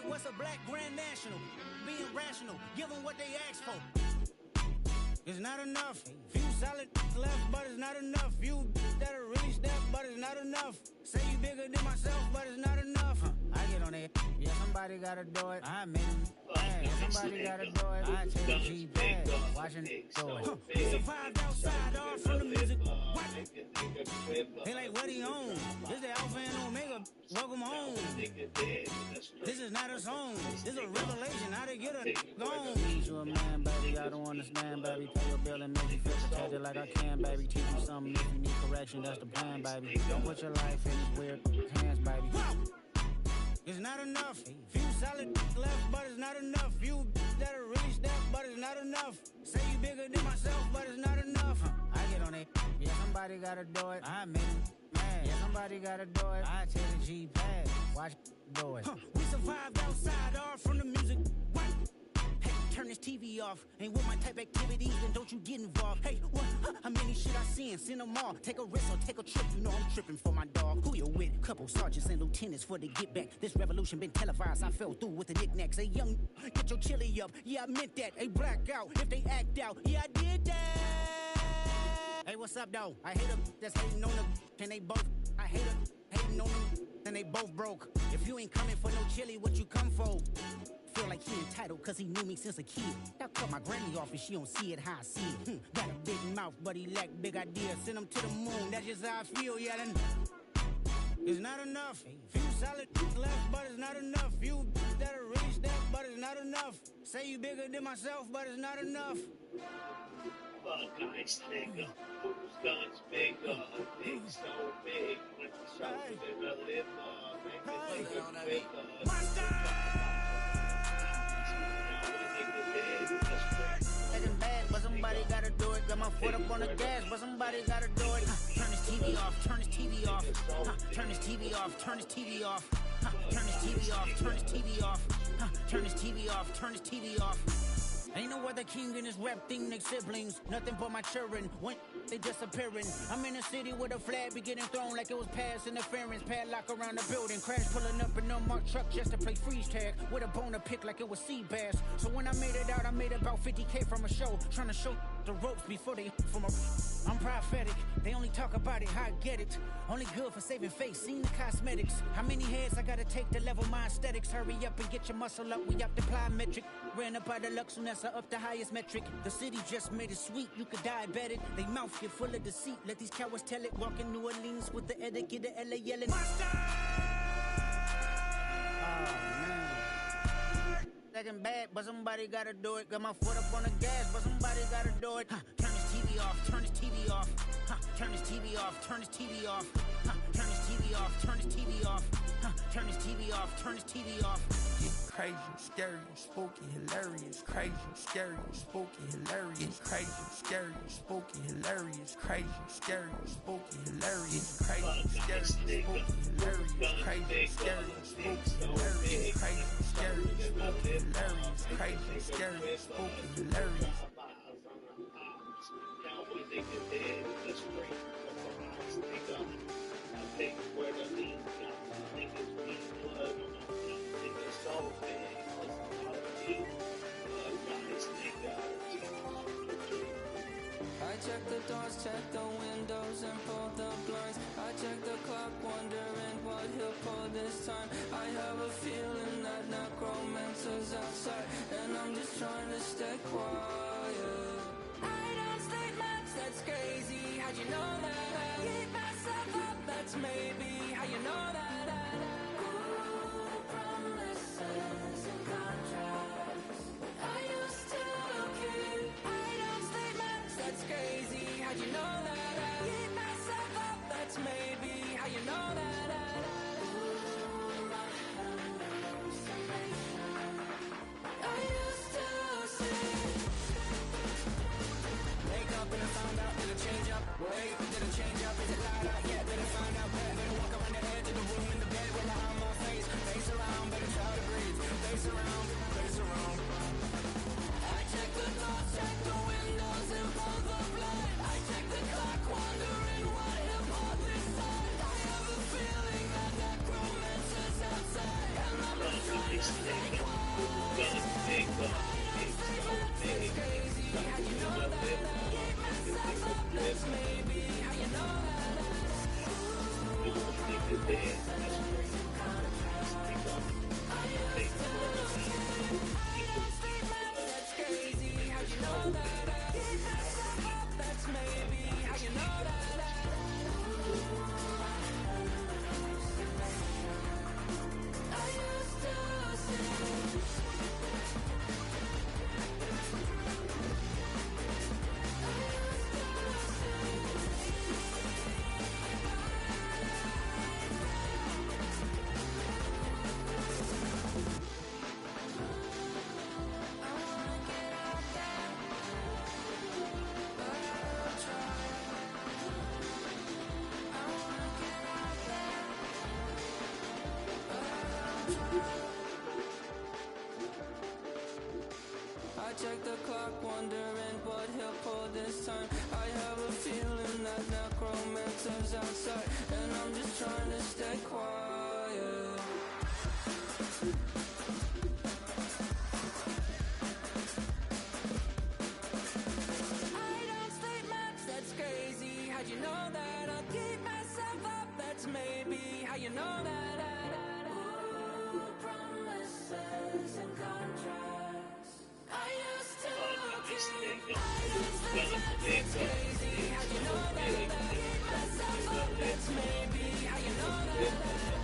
What's a black grand national? Being rational, give them what they ask for. It's not enough. Few solid left, but it's not enough. Few that'll really step, but it's not enough. Say you bigger than myself, but it's not enough. I get on it. Yeah, somebody gotta do it. I made him. Yeah, somebody gotta do it. I take a G-pad, watching it do it. We survived outside, all from the music. Watch it. They like, what he on? This the Alpha and Omega. Welcome home. This is not a song. This is a revelation. How to get a gone. Need you a man, baby. I don't understand, baby. Pay your bill and make you feel protected like I can, baby. Teach you something if you need correction. That's the plan, baby. Don't put your life in these weird hands, baby. It's not enough. Few solid left, but it's not enough. Few that'll really step, but it's not enough. Say you bigger than myself, but it's not enough. I get on it. Yeah, somebody gotta do it. I made him. Yeah, somebody gotta do it. I take a G-pad, watch do it. We survived outside, all from the music. What? Hey, turn this TV off. Ain't with my type activities, then don't you get involved. Hey, what? How many shit I seen? Send them all. Take a risk or take a trip. You know I'm tripping for my dog. Who you with? Couple sergeants and lieutenants for the get back. This revolution been televised. I fell through with the knickknacks. Hey, young, get your chili up. Yeah, I meant that. Hey, black out if they act out. Yeah, I did that. Hey, what's up, though? I hate them that's hating on them, and they both. I hate them hating on them, and they both broke. If you ain't coming for no chili, what you come for? Feel like he entitled, cause he knew me since a kid. I cut my granny off and she don't see it how I see it. Got a big mouth, but he lack big ideas. Send him to the moon, that's just how I feel, yelling. It's not enough. Few solid left, but it's not enough. Few that'll really step, but it's not enough. Say you bigger than myself, but it's not enough. Nice nigga, whose guns bigger, big so big, when the shot in the liver, make it bigger. Taking bad, but somebody gotta do it. Got my foot up on the gas, but somebody gotta do it. Turn this TV off, turn this TV off. Turn this TV off, turn this TV off. Turn his TV off, turn his TV off. Turn his TV off, turn his TV off. Ain't no other king in this rap thing, they siblings. Nothing but my children, when they disappearing. I'm in a city with a flag be getting thrown like it was past interference. Padlock around the building, crash pulling up in a unmarked truck just to play freeze tag. With a bone to pick like it was sea bass. So when I made it out, I made about 50K from a show. Trying to show the ropes before they from a... I'm prophetic, they only talk about it, how I get it. Only good for saving face, seen the cosmetics. How many heads I gotta take to level my aesthetics? Hurry up and get your muscle up, we up the plyometric. Ran up out of luck, soon as I up the highest metric. The city just made it sweet, you could diabetic. They mouth get full of deceit, let these cowards tell it. Walk in New Orleans with the etiquette of LA yelling. Monster! Second bad, but somebody gotta do it. Got my foot up on the gas, but somebody gotta do it. Turn his TV off, turn his TV off. Turn his TV off, turn his TV off. Turn his TV off, turn his TV off. Turn his TV off, turn his TV off. Crazy, scary, spooky, hilarious. Crazy, scary, spooky, hilarious. Crazy, scary, spooky, hilarious. Crazy, scary, spooky, hilarious. Crazy, scary, spooky, hilarious. Crazy, scary, spooky, hilarious. Crazy, scary, spooky, hilarious. Crazy, scary, spooky, hilarious. I check the doors, check the windows, and pull the blinds. I check the clock, wondering what he'll pull this time. I have a feeling that necromancer's outside, and I'm just trying to stay quiet. I don't sleep much, that's crazy. How'd you know that? I keep myself up, that's maybe how you know that. Ooh, promises and contracts. I used to keep. I don't sleep much, that's crazy. How'd you know that? I keep myself up, that's maybe how you know that. Ooh, my hallucination. I used to see. Wake up and I found out, did it change up? Wait, did it change up? Is it lighter? Yeah, did it find out? Better walk around the edge of the room in the bed with my arm on my face. Face around, better try to breathe. Face around, face around. I check the doors, check the windows, and pull the blind. I check the clock, wondering what he'll pull this time. I have a feeling that necromancer's outside, and I'm just trying to stay quiet. I don't say much, it's crazy. How you know that? I keep myself up, that's maybe how you know that. I check the clock, wondering what he'll pull this time. I have a feeling that necromancer's outside, and I'm just trying to stay quiet. I don't sleep much, that's crazy. How'd you know that? I'll keep myself up, that's maybe how you know that. Ooh, promises and contracts. I used to keep. I don't sleep much, it's crazy. How'd you know that? I keep myself up, that's maybe how you know that.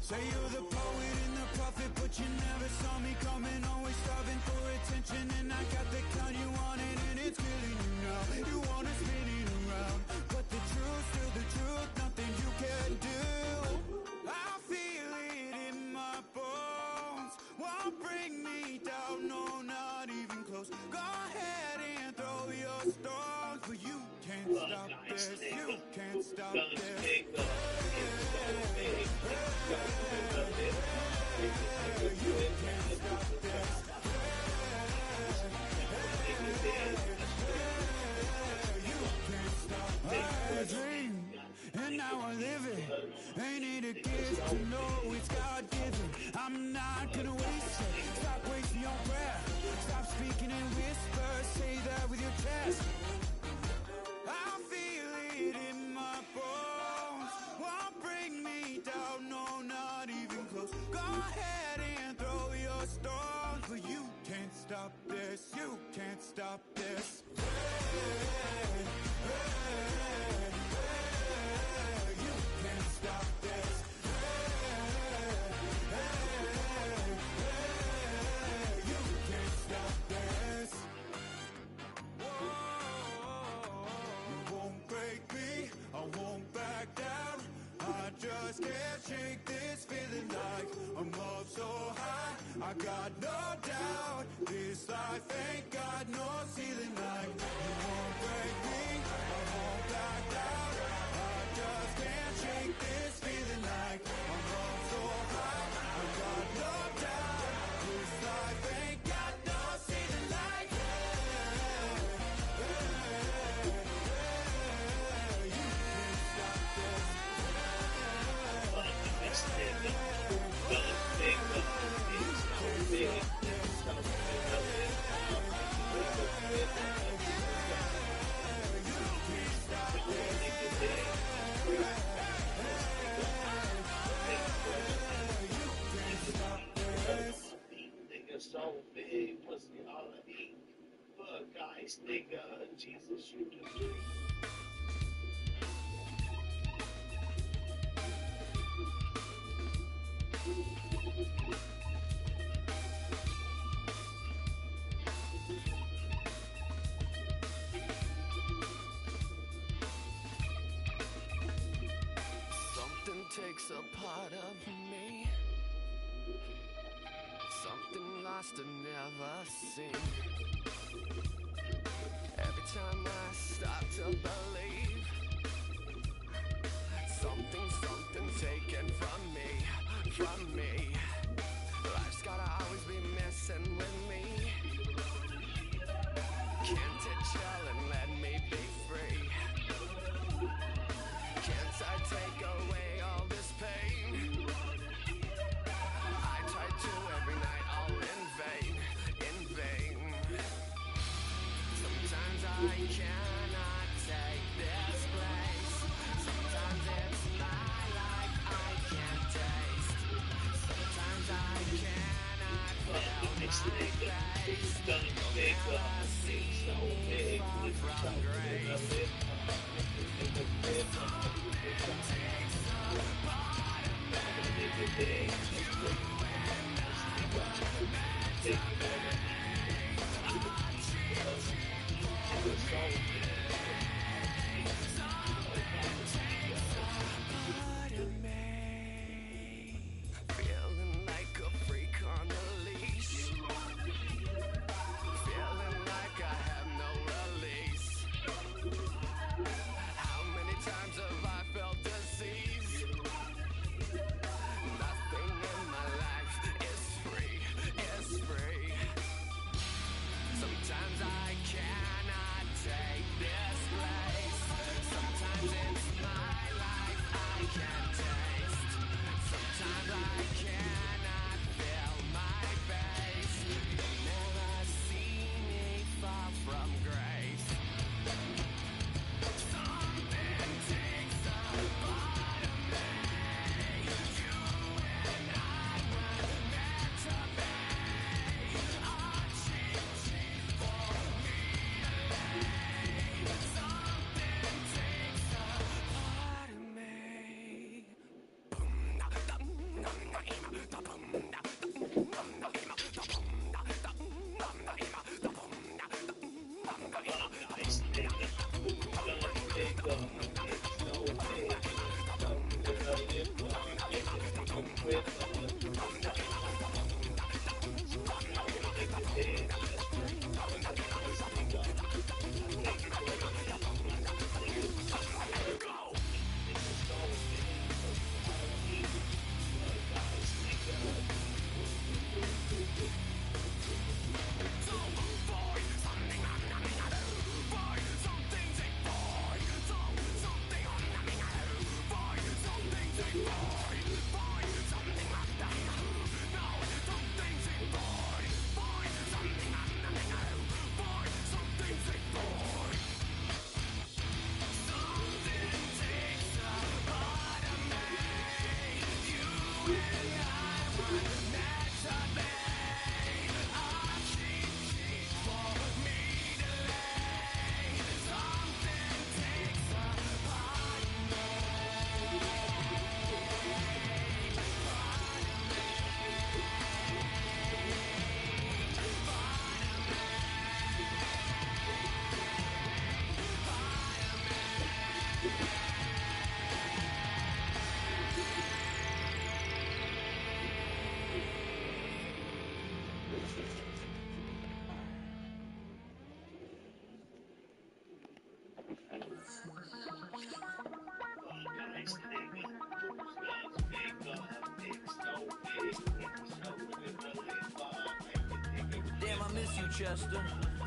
Say you're the poet and the prophet, but you never saw me coming. Always starving for attention, and I got the kind you wanted, and it's killing you now. You wanna spin it around, but the truth's still the truth. Nothing you can do. I feel it in my bones. Won't bring me down, no, not even close. Go ahead and throw your stones, but you can't stop this. You can't stop this. I dream, and now I live it. Ain't it a gift to know it's God-given? I'm not gonna waste it. Stop wasting your breath. Stop speaking in whispers. Say that with your chest. I feel it in my bones. Won't bring me down, no, not even close. Go ahead and throw your stones, but you can't stop this. You can't stop this. You can't stop this. You can't stop this. You won't break me, I won't back down. I just can't shake this feeling like I'm up so high. I got no doubt, this life ain't got no ceiling like. You won't break me, I won't back down. I just can't shake this feeling like I'm up so high. I got no doubt, this life ain't got no ceiling like. So big, what's the all I eat? But guys, nigga, Jesus, you do. Something takes a part of me. Something lost and never seen. Every time I start to believe, something taken from me. Life's gotta always be messing with me. Can't it chill and let me be free? Can't I take away all this pain? I try to every night, all in vain. Sometimes I cannot take this place. Sometimes it's my life I can't taste. Sometimes I cannot feel my face. Never see far from grace. Damn, I miss you, Chester.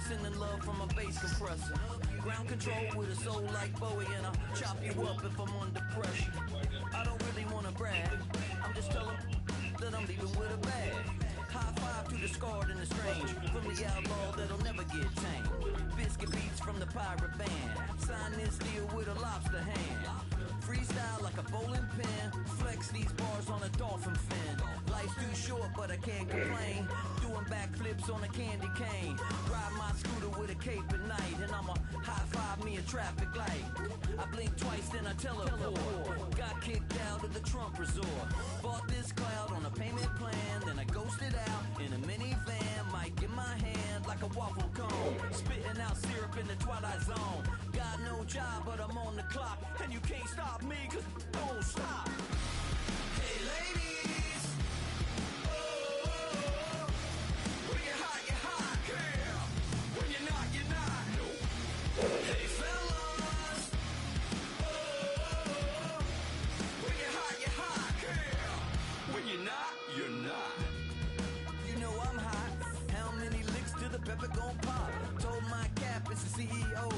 Sending love from a bass compressor. Ground control with a soul like Bowie, and I'll chop you up if I'm under pressure. I don't really wanna brag. I'm just telling that I'm leaving with a bag. High five to the scarred and the strange. From the outlaw that'll never get tamed. Biscuit beats from the pirate band. Sign this deal with a lobster hand. Freestyle like a bowling pin. Flex these bars on a dolphin fin. Life's too short, but I can't complain. Doing backflips on a candy cane. Ride my scooter with a cape at night. And I'ma high five me a traffic light. I blink twice, then I teleport. Got kicked out of the Trump resort. Bought this cloud on a payment plan. Then I ghosted out in a minivan. Mic in my hand like a waffle cone. Spitting out syrup in the twilight zone. Got no job, but I'm on the clock. And you can't stop me, cause don't stop. Hey ladies, oh, when you're hot, girl. When you're not, you're not. Hey fellas, oh, when you're hot, girl. When you're not, you're not. You know I'm hot. How many licks till the pepper gon' pop? Told my cap it's the CEO.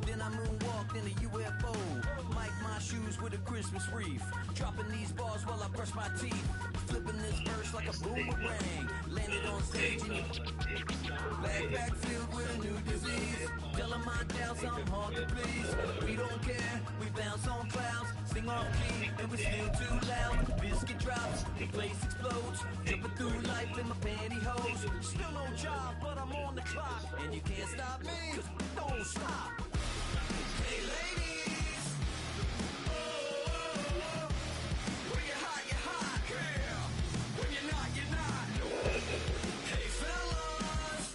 Then I moonwalked in a UFO. Mic my shoes with a Christmas wreath. Dropping these bars while I brush my teeth. Flipping this verse like a boomerang. Landed on stage and you backpack filled with a new disease. Telling my doubts I'm hard to please. We don't care, we bounce on clouds. Sing off key and we're still too loud. Biscuit drops, the place explodes. Jumping through life in my pantyhose. Still no job, but I'm on the clock. And you can't stop me, cause don't stop. Hey ladies, oh, when you're hot, girl. When you're not, you're not. Hey fellas,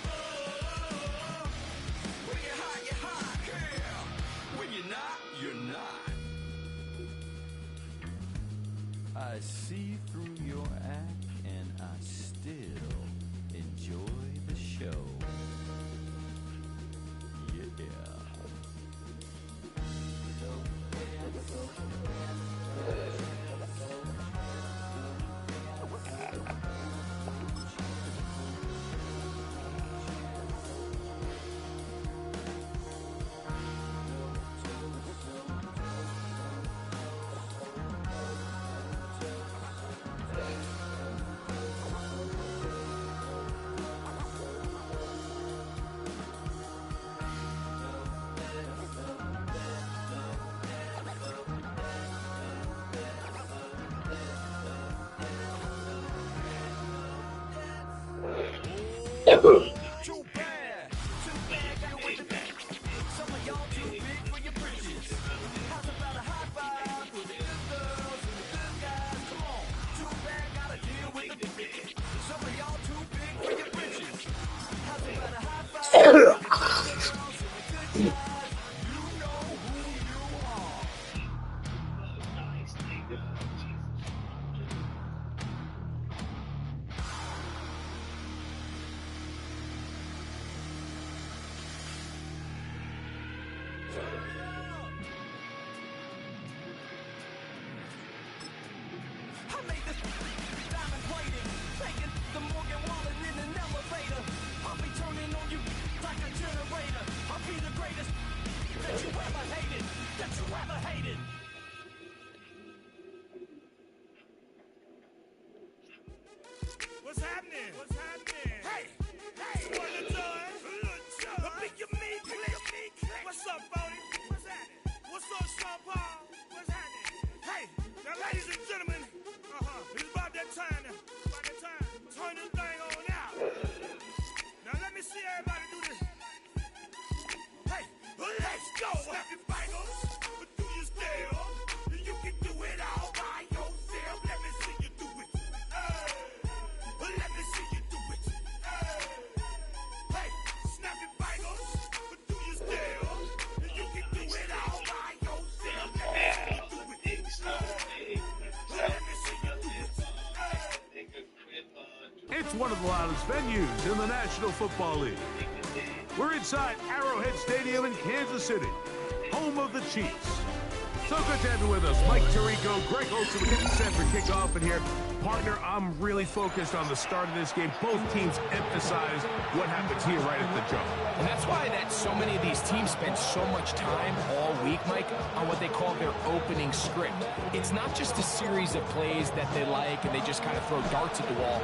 oh, when you're hot, girl. When you're not, you're not. I see through your act and I still enjoy the show. Yeah. Too bad, you're with the big. Some of y'all too big for your britches. How's about a high five with the good girls and the good guys? Come on, one of the loudest venues in the National Football League. We're inside Arrowhead Stadium in Kansas City, home of the Chiefs. So good to have you with us. Mike Tirico, Greg Olsen, we're getting set for kickoff in here. Partner, I'm really focused on the start of this game. Both teams emphasize what happens here right at the jump. And that's why so many of these teams spend so much time all week, Mike, on what they call their opening script. It's not just a series of plays that they like and they just kind of throw darts at the wall.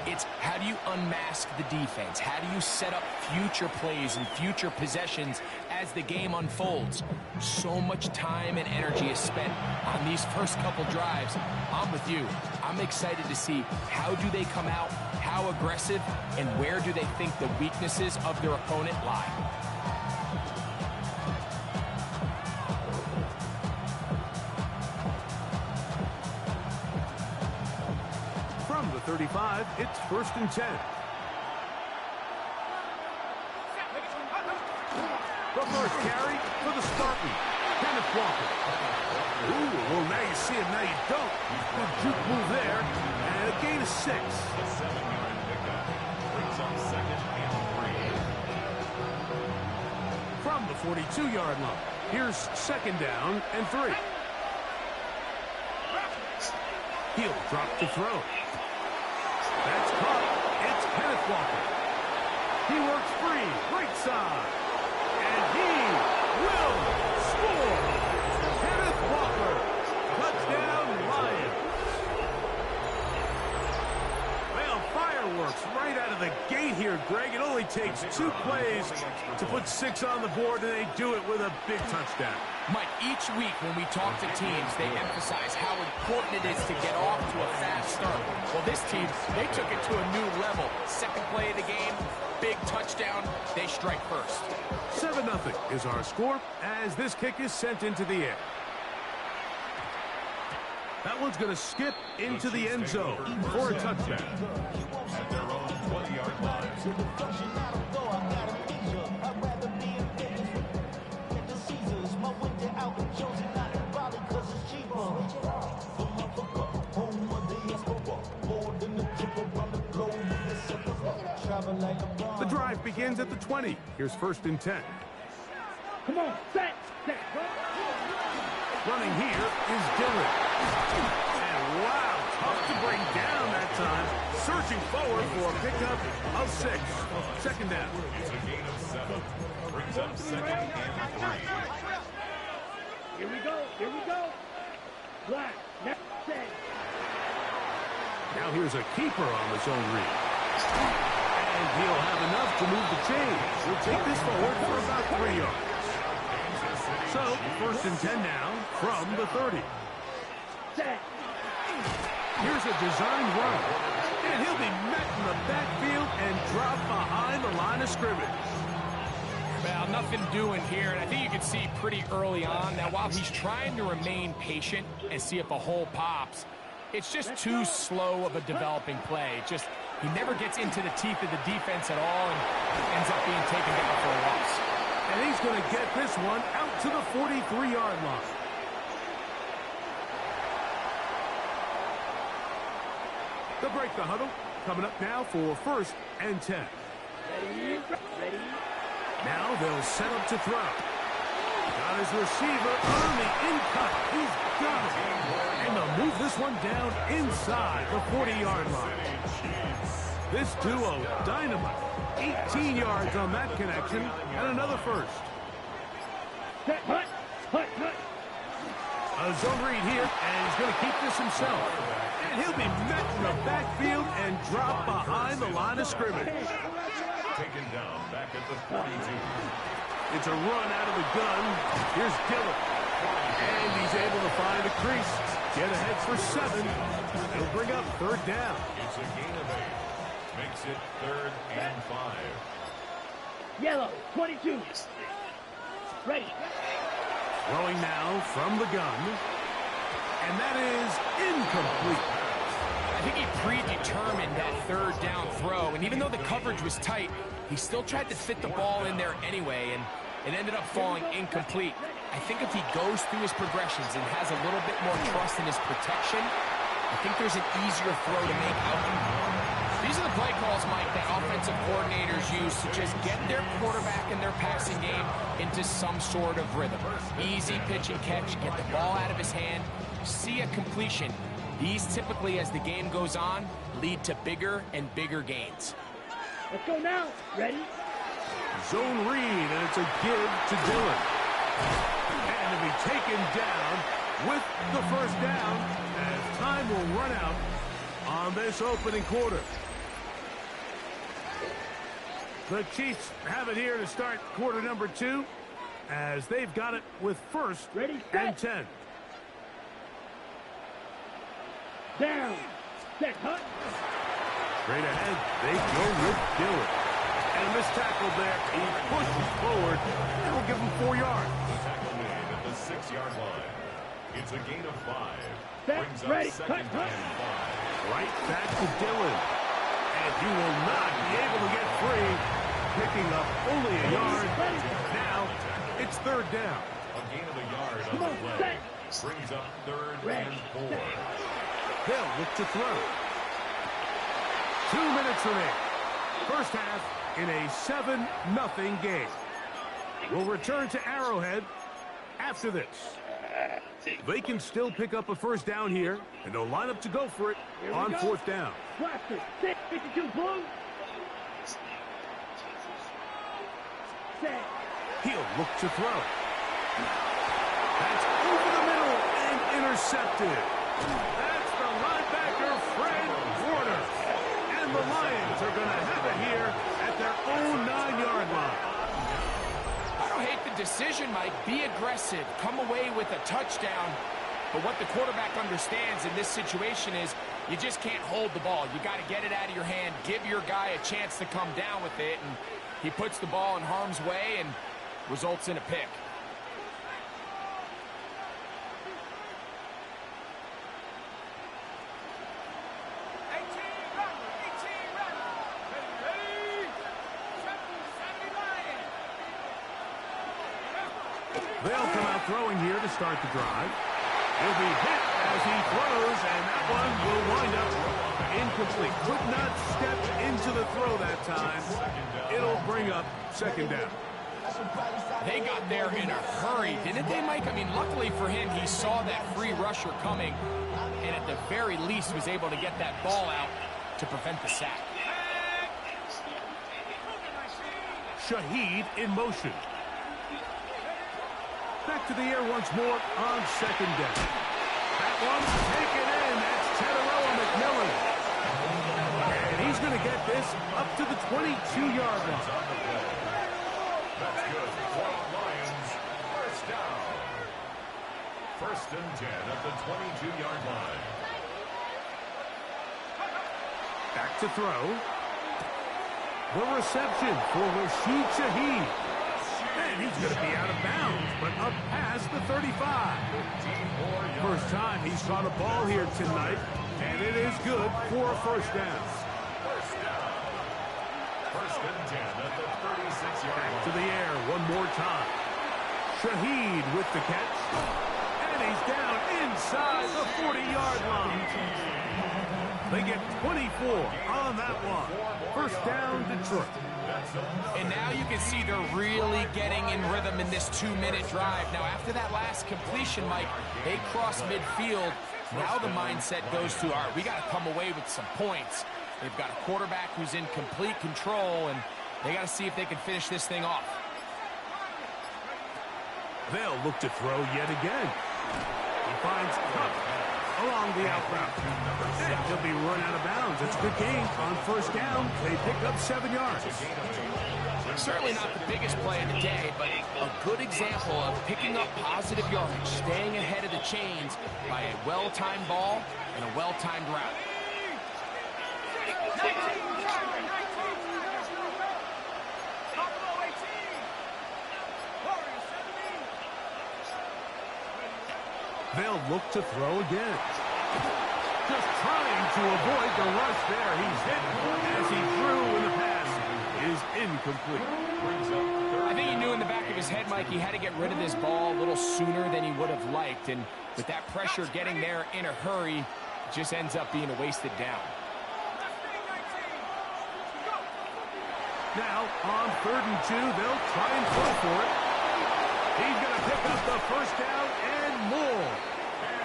It's how do you unmask the defense? How do you set up future plays and future possessions as the game unfolds? So much time and energy is spent on these first couple drives. I'm with you. I'm excited to see how do they come out, how aggressive, and where do they think the weaknesses of their opponent lie. From the 35, it's 1st and 10. The first carry for the Spartans, Kenneth Walker. Ooh, well, now you see him, now you don't. Good juke move there, and a gain of 6. A 7-yard pickup brings up 2nd and 3. From the 42-yard line, here's 2nd down and 3. He'll drop to throw. That's caught. It's Kenneth Walker. He works free, right side. And he will score. Kenneth Walker, touchdown Lions. Well, fireworks right out of the gate here, Greg. It only takes 2 plays to put 6 on the board, and they do it with a big touchdown. Mike, each week when we talk to teams, they emphasize how important it is to get off to a fast start. Well, this team, they took it to a new level. 2nd play of the game, big touchdown, they strike first. 7-0 is our score as this kick is sent into the air. That one's going to skip into the end zone for a touchdown. At their own 20-yard line. The drive begins at the 20. Here's 1st and 10. Come on, set. Running here is Dillon. And wow, tough to bring down that time. Searching forward for a pickup of 6. 2nd down. It's a gain of 7. Brings up 2nd and 3. Here we go. Black, next set. Now here's a keeper on the zone read. And he'll have enough to move the chains. We'll take this forward for about 3 yards. So, 1st and 10 now from the 30. Here's a design run. And he'll be met in the backfield and drop behind the line of scrimmage. Well, nothing doing here, and I think you can see pretty early on that while he's trying to remain patient and see if a hole pops, it's just too slow of a developing play. He never gets into the teeth of the defense at all and ends up being taken down for a loss. And he's going to get this one out to the 43-yard line. They'll break the huddle. Coming up now for 1st and 10. Ready. Now they'll set up to throw. Got his receiver on the in-cut. He's got it. And they'll move this one down inside the 40-yard line. This duo, dynamite. 18 yards on that connection and another 1st. Hut. A zone read here, and he's going to keep this himself. And he'll be met in the backfield and drop behind the line of scrimmage. Taken down back at the 42. It's a run out of the gun. Here's Dillon. And he's able to find a crease. Get ahead for 7. It'll bring up 3rd down. It's a gain of 8. Makes it 3rd and 5. Yellow, 22. Ready. Throwing now from the gun. And that is incomplete. I think he predetermined that 3rd down throw, and even though the coverage was tight, he still tried to fit the ball in there anyway, and it ended up falling incomplete. I think if he goes through his progressions and has a little bit more trust in his protection, I think there's an easier throw to make out. These are the play calls, Mike, that offensive coordinators use to just get their quarterback and their passing game into some sort of rhythm. Easy pitch and catch, get the ball out of his hand, see a completion. These typically, as the game goes on, lead to bigger and bigger gains. Let's go now. Ready? Zone read, and it's a give to Dillon. And to be taken down with the first down as time will run out on this opening quarter. The Chiefs have it here to start quarter number 2 as they've got it with first and 10. Down. Set, cut. Straight ahead, they go with Dillon. And a missed tackle there. He pushes forward. That will give him 4 yards. Tackle made at the 6-yard line. It's a gain of 5. Set, Brings up ready, second cut. and 5. Right back to Dillon. And he will not be able to get free. Picking up only a yard. Now, it's third down. A gain of a yard on the play. Brings up third and 4. They'll look to throw. 2 minutes remaining. First half in a 7-0 game. We'll return to Arrowhead after this. They can still pick up a first down here, and they'll line up to go for it on fourth down. Blast it. 52 blue. Set. He'll look to throw. That's over the middle and intercepted. That's the linebacker, Fred Warner. And the Lions are going to have it here at their own 9-yard line. I don't hate the decision, Mike. Be aggressive. Come away with a touchdown. But what the quarterback understands in this situation is you just can't hold the ball. You got to get it out of your hand. Give your guy a chance to come down with it. And he puts the ball in harm's way and results in a pick. They'll come out throwing here to start the drive. He'll be hit as he throws, and that one will wind up incomplete. Could not step into the throw that time. It'll bring up second down. They got there in a hurry, didn't they, Mike? I mean, luckily for him, he saw that free rusher coming, and at the very least was able to get that ball out to prevent the sack. Shaheed in motion. Back to the air once more on second down. That one's taken in. That's Teteroa McMillan. And he's going to get this up to the 22-yard line. That's good. Lions, first down. First and 10 at the 22-yard line. Back to throw. The reception for Rashid Shaheed. And he's going to be out of bounds, but up past the 35. First time he's caught a ball here tonight, and it is good for a first down. First and 10 at the 36-yard line. To the air one more time. Shaheed with the catch. And he's down inside the 40-yard line. They get 24 on that one. First down, Detroit. And now you can see they're really getting in rhythm in this 2-minute drive. Now, after that last completion, Mike, they cross midfield. Now the mindset goes to, all right, we got to come away with some points. They've got a quarterback who's in complete control, and they got to see if they can finish this thing off. They'll look to throw yet again. He finds Cup along the out route. And he'll be run out of bounds. It's a good gain on first down. They pick up 7 yards. Certainly not the biggest play of the day, but a good example of picking up positive yardage, staying ahead of the chains by a well-timed ball and a well-timed route. They'll look to throw again. Just trying to avoid the rush there. He's hit as he threw, and the pass is incomplete. I think he knew in the back of his head, Mike, he had to get rid of this ball a little sooner than he would have liked. And with that pressure getting there in a hurry, it just ends up being a wasted down. Now, on 3rd and 2, they'll try and throw for it. He's going to pick up the first down and more.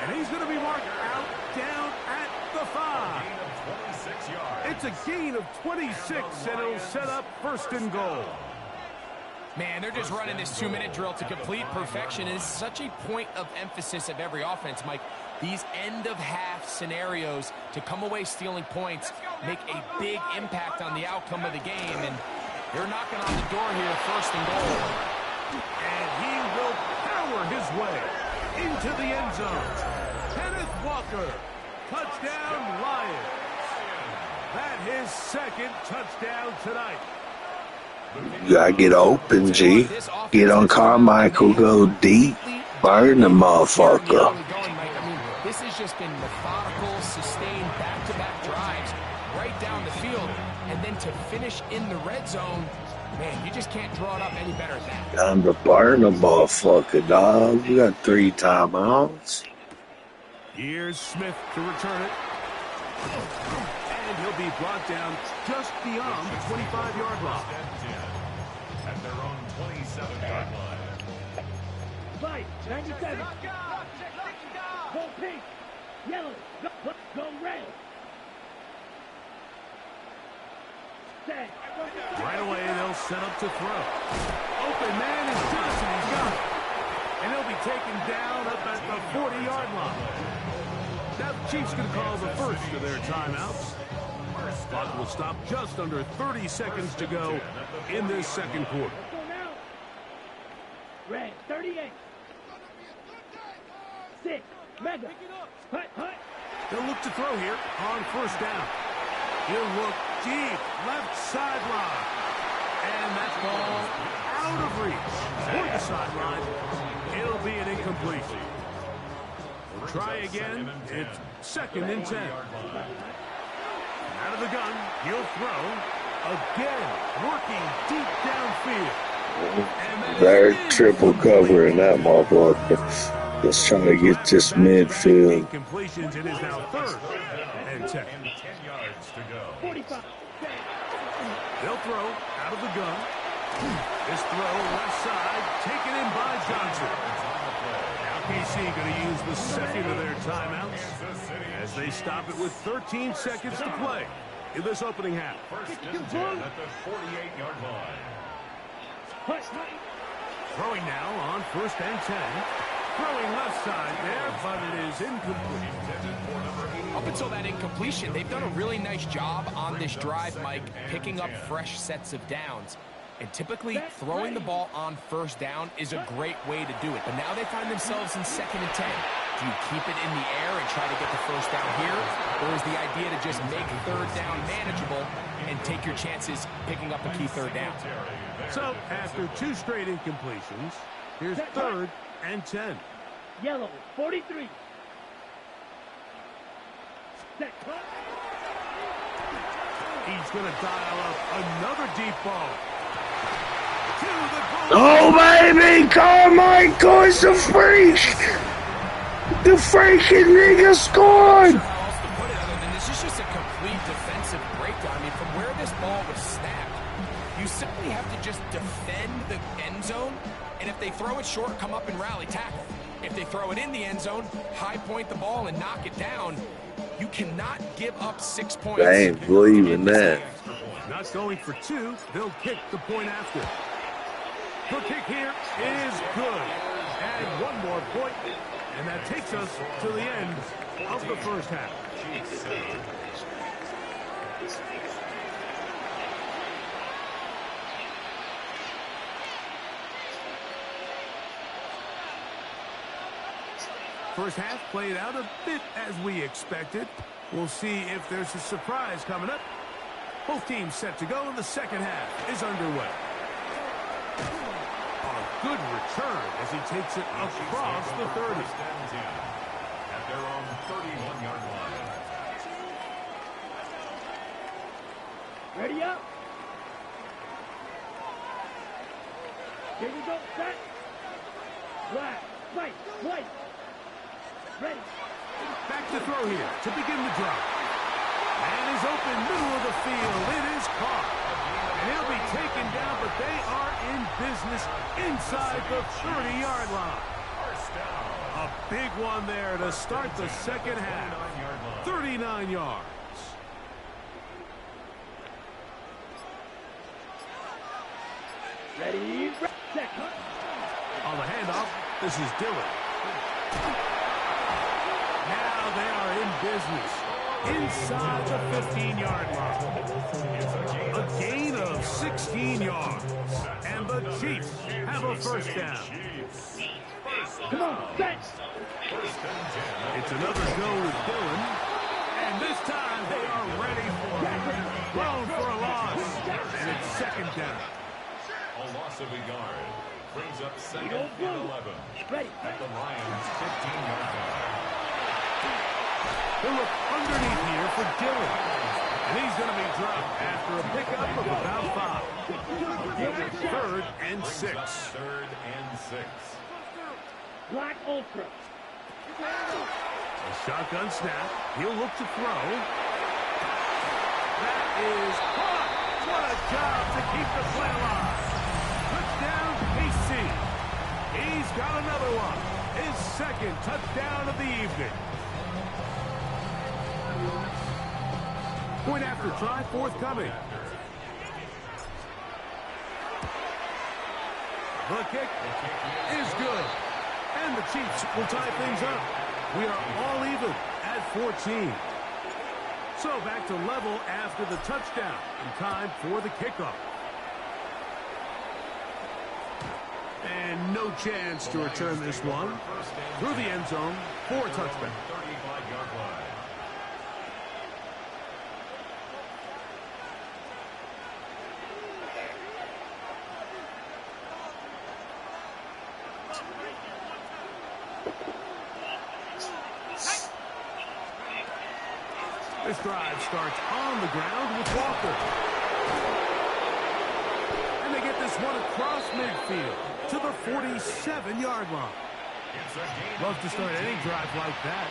And he's going to be marked out down at the 5. It's a gain of 26, and it'll set up 1st and goal. Man, they're just running this 2-minute drill to complete perfection. It is such a point of emphasis of every offense, Mike. These end-of-half scenarios to come away stealing points make a big impact on the outcome of the game, and they're knocking on the door here, 1st and goal. And he will power his way into the end zone. Kenneth Walker, touchdown Lions. That's his 2nd touchdown tonight. You gotta get open, G. Get on Carmichael, go deep, burn the motherfucker. This has just been methodical, sustained, back-to-back drives right down the field, and then to finish in the red zone, man, you just can't draw it up any better than that. Time to burn the motherfucker, dog. We got 3 timeouts. Here's Smith to return it. And he'll be brought down just beyond the 25-yard line. At their own 27-yard line. Fight, 97. Go pink. Yellow. Go red. Set. Right away, they'll set up to throw. Open man is Johnson. He's got it. And he'll be taken down up at the 40-yard line. Now the Chiefs can call the first of their timeouts. Clock will stop just under 30 seconds to go in this 2nd quarter. Red, 38. 6. Mega. Hut, hut. They'll look to throw here on 1st down. He'll look deep, left sideline. And that ball out of reach. Toward the sideline. It'll be an incompletion. We'll try again. It's 2nd and 10. Out of the gun, he'll throw. Again, working deep downfield. They're triple covering that motherfucker. Just trying to get this midfield. Completions, it is now 3rd and 10. 10 yards to go. 45. They'll throw out of the gun. This throw left side, taken in by Johnson. Now KC going to use the 2nd of their timeouts as they stop it with 13 seconds to play in this opening half. 1st and 10 at the 48-yard line. Throwing now on 1st and 10. Throwing left side there, but it is incomplete. Up until that incompletion, they've done a really nice job on this drive, Mike, picking up fresh sets of downs. And typically, throwing the ball on 1st down is a great way to do it. But now they find themselves in 2nd and 10. Do you keep it in the air and try to get the 1st down here? Or is the idea to just make 3rd down manageable and take your chances picking up a key 3rd down? So, after 2 straight incompletions, here's 3rd and 10. Yellow, 43. Set. He's going to dial up another deep ball. Oh, baby! Carmichael is a freak! The freaking nigga scored! This is just a complete defensive breakdown. I mean, from where this ball was snapped, you simply have to just defend the end zone, and if they throw it short, come up and rally tackle. If they throw it in the end zone, high point the ball and knock it down. You cannot give up 6 points. I ain't believing that. Not going for 2, they'll kick the point after. The kick here is good. And 1 more point, and that takes us to the end of the 1st half. First half played out a bit as we expected. We'll see if there's a surprise coming up. Both teams set to go, and the 2nd half is underway. A good return as he takes it across the 30. At their own 31-yard line. Ready up. Here we go. Set. Black. White. Ready. Back to throw here to begin the drive. And is open middle of the field. It is caught. And he'll be taken down, but they are in business inside the 30-yard line. A big one there to start the second half. 39 yards. Ready, set. On the handoff, this is Dillon. Now they are in business inside the 15-yard line. A gain of 16 yards. And the Chiefs have a first down. Come on, set. It's another go with Dillon. And this time they are ready for it. Thrown for a loss. And it's second down. A loss of a yard brings up second and 11 at the Lions' 15-yard line. He'll look underneath here for Dillon. And he's going to be dropped after a pickup of about 5. 3rd and 6. 3rd and 6. Black Ultra. A shotgun snap. He'll look to throw. That is caught. What a job to keep the play alive. Touchdown, KC. He's got another one. His second touchdown of the evening. Point after try forthcoming. The kick is good. And the Chiefs will tie things up. We are all even at 14. So back to level after the touchdown. And time for the kickoff. And no chance to return this one. Through the end zone for a touchback. 35-yard line. This drive starts on the ground with Walker. And they get this one across midfield to the 47-yard line. Love to start any drive like that.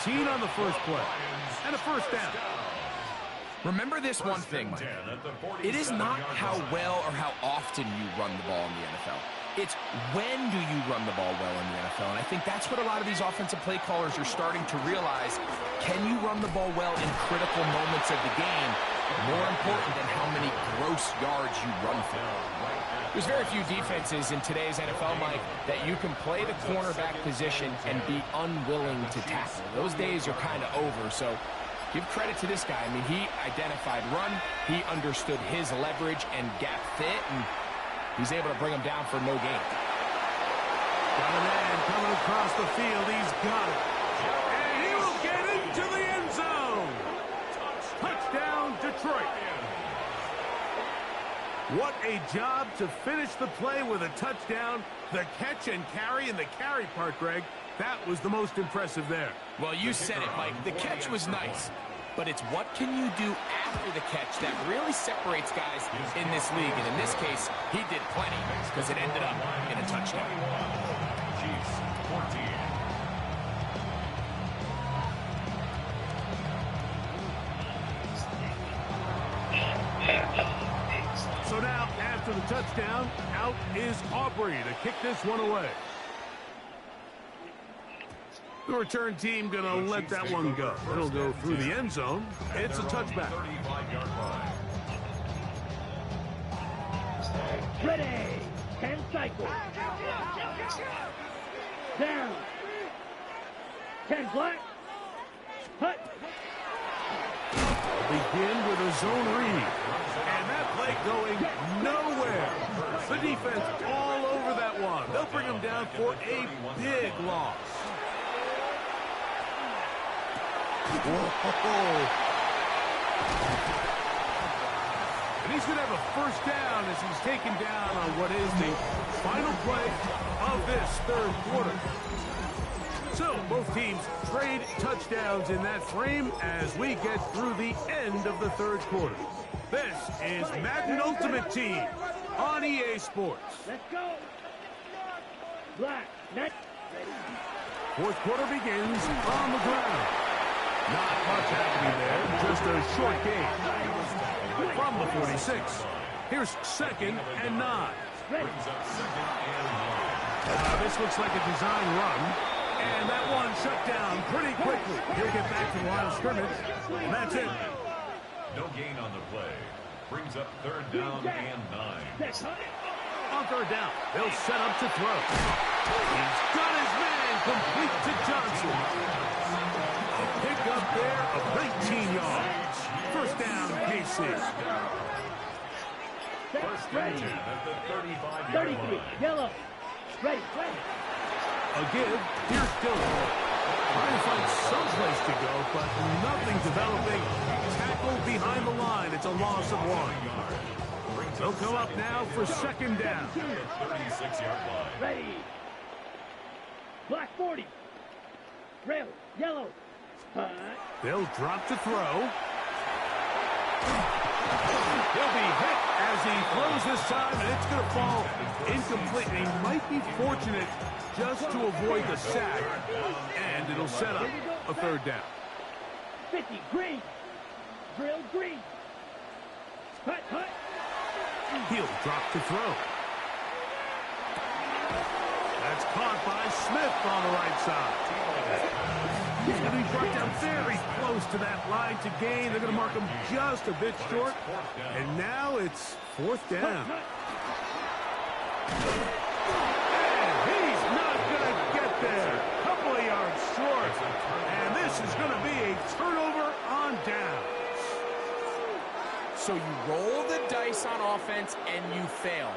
18 on the first play. And a first down. Remember this one thing, Mike. It is not how well or how often you run the ball in the NFL. It's when do you run the ball well in the NFL. And I think that's what a lot of these offensive play callers are starting to realize. Can you run the ball well in critical moments of the game? More important than how many gross yards you run for. There's very few defenses in today's NFL, Mike, that you can play the cornerback position and be unwilling to tackle. Those days are kind of over, so give credit to this guy. I mean, he identified run, he understood his leverage and gap fit, and he's able to bring him down for no gain. Got a man coming across the field. He's got it. And he will get into the end zone. Touchdown, Detroit. What a job to finish the play with a touchdown. The catch and carry, and the carry part, Greg, that was the most impressive there. Well, you said it, Mike. The catch was nice. But it's what can you do after the catch that really separates guys in this league. And in this case, he did plenty because it ended up in a touchdown. Chiefs, 14. So now, after the touchdown, out is Aubrey to kick this one away. The return team going to let that one go. It'll go through the end zone. It's a touchback. 35-yard line. Ready. 10 cycles. Down. 10 black. Hut. Begin with a zone read. And that play going nowhere. The defense all over that one. They'll bring him down for a big loss. Whoa. And he's going to have a first down as he's taken down on what is the final play of this third quarter. So both teams trade touchdowns in that frame as we get through the end of the third quarter. This is Madden Ultimate Team on EA Sports. Let's go. Black. Net. Fourth quarter begins on the ground. Not much happening there, just a short gain. From the 46, here's 2nd and 9. This looks like a design run, and that one shut down pretty quickly. He'll get back to the line of scrimmage, and that's it. No gain on the play. Brings up 3rd down and 9. On 3rd down, they'll set up to throw. He's got his man complete to Johnson. A pick up there of 19 yards. 1st down, KC. 1st and 10 at the 35-yard line. Yellow. Ready. A give. Here's Dillon. Trying to find some place to go, but nothing developing. Tackled behind the line. It's a loss of 1. They'll come up now for 2nd down. 36-yard line. Ready. Black 40. Red. Yellow. They'll drop to throw. He'll be hit as he throws this time, and it's going to fall incomplete. He might be fortunate just to avoid the sack, and it'll set up a 3rd down. 50. Green. Drill green. Hut. He'll drop to throw. That's caught by Smith on the right side. He's going to be brought down very close to that line to gain. They're going to mark him just a bit short. And now it's 4th down. And he's not going to get there. Couple of yards short. And this is going to be a turnover on downs. So you roll the dice on offense and you fail.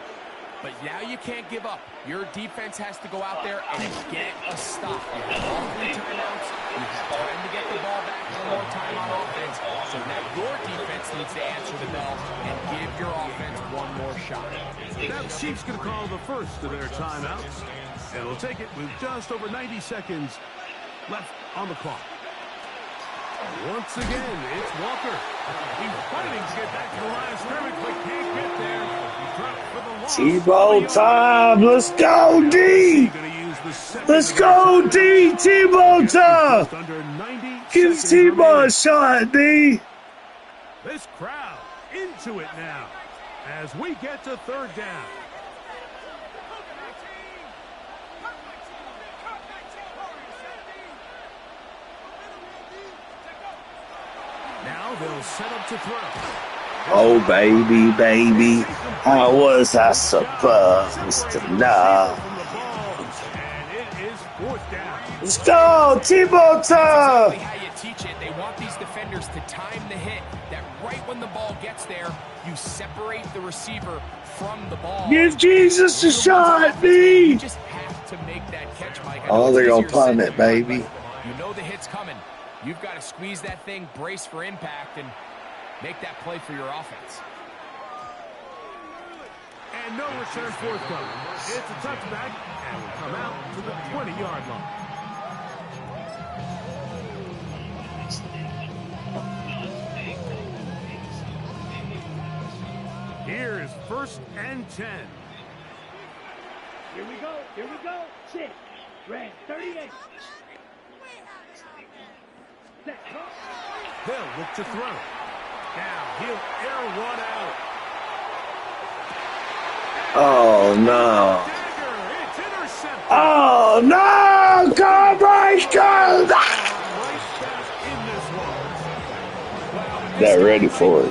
But now you can't give up. Your defense has to go out there and get a stop. You have all 3 timeouts. You have time to get the ball back one more time on offense. So now your defense needs to answer the bell and give your offense one more shot. That Chiefs going to call the first of their timeouts. And we'll take it with just over 90 seconds left on the clock. Once again, it's Walker. He's fighting to get back to the line of scrimmage, but can't get there. He dropped for the loss. Tebow time. Let's go, D. Let's go, D. Tebow time. Give Tebow a shot, D. This crowd into it now as we get to 3rd down. Now they'll set up to throw. Oh, baby. How was I supposed to know? Let's go, Tebow time. Exactly how you teach it. They want these defenders to time the hit. That right when the ball gets there, you separate the receiver from the ball. Give Jesus a shot, B. You just have to make that catch, Mike. Oh, they're going to punt it, baby. You know the hit's coming. You've got to squeeze that thing, brace for impact, and make that play for your offense. And no return forthcoming. It's a touchback, and will come out to the 20-yard line. Here is 1st and 10. Here we go. 6. Red. 38. They'll look to throw. Now he'll air one out. Oh, no. Oh, no. Go, Bryce, go. They're ready for it.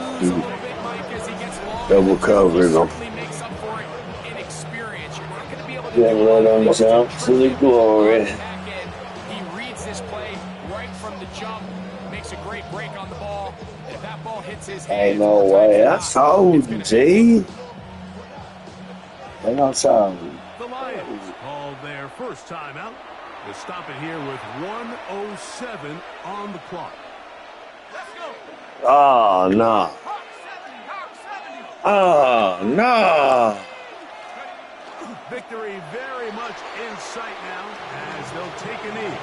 Double covering them. Then let them jump to the glory. He reads this play right from the jump. Makes a great break on the ball. And if that ball hits his head, Ain't no way. That's old, G. They don't sound. The Lions called their first timeout. They'll stop it here with 1:07 on the clock. Oh, no. Oh, no. Victory very much in sight now as they'll take a knee.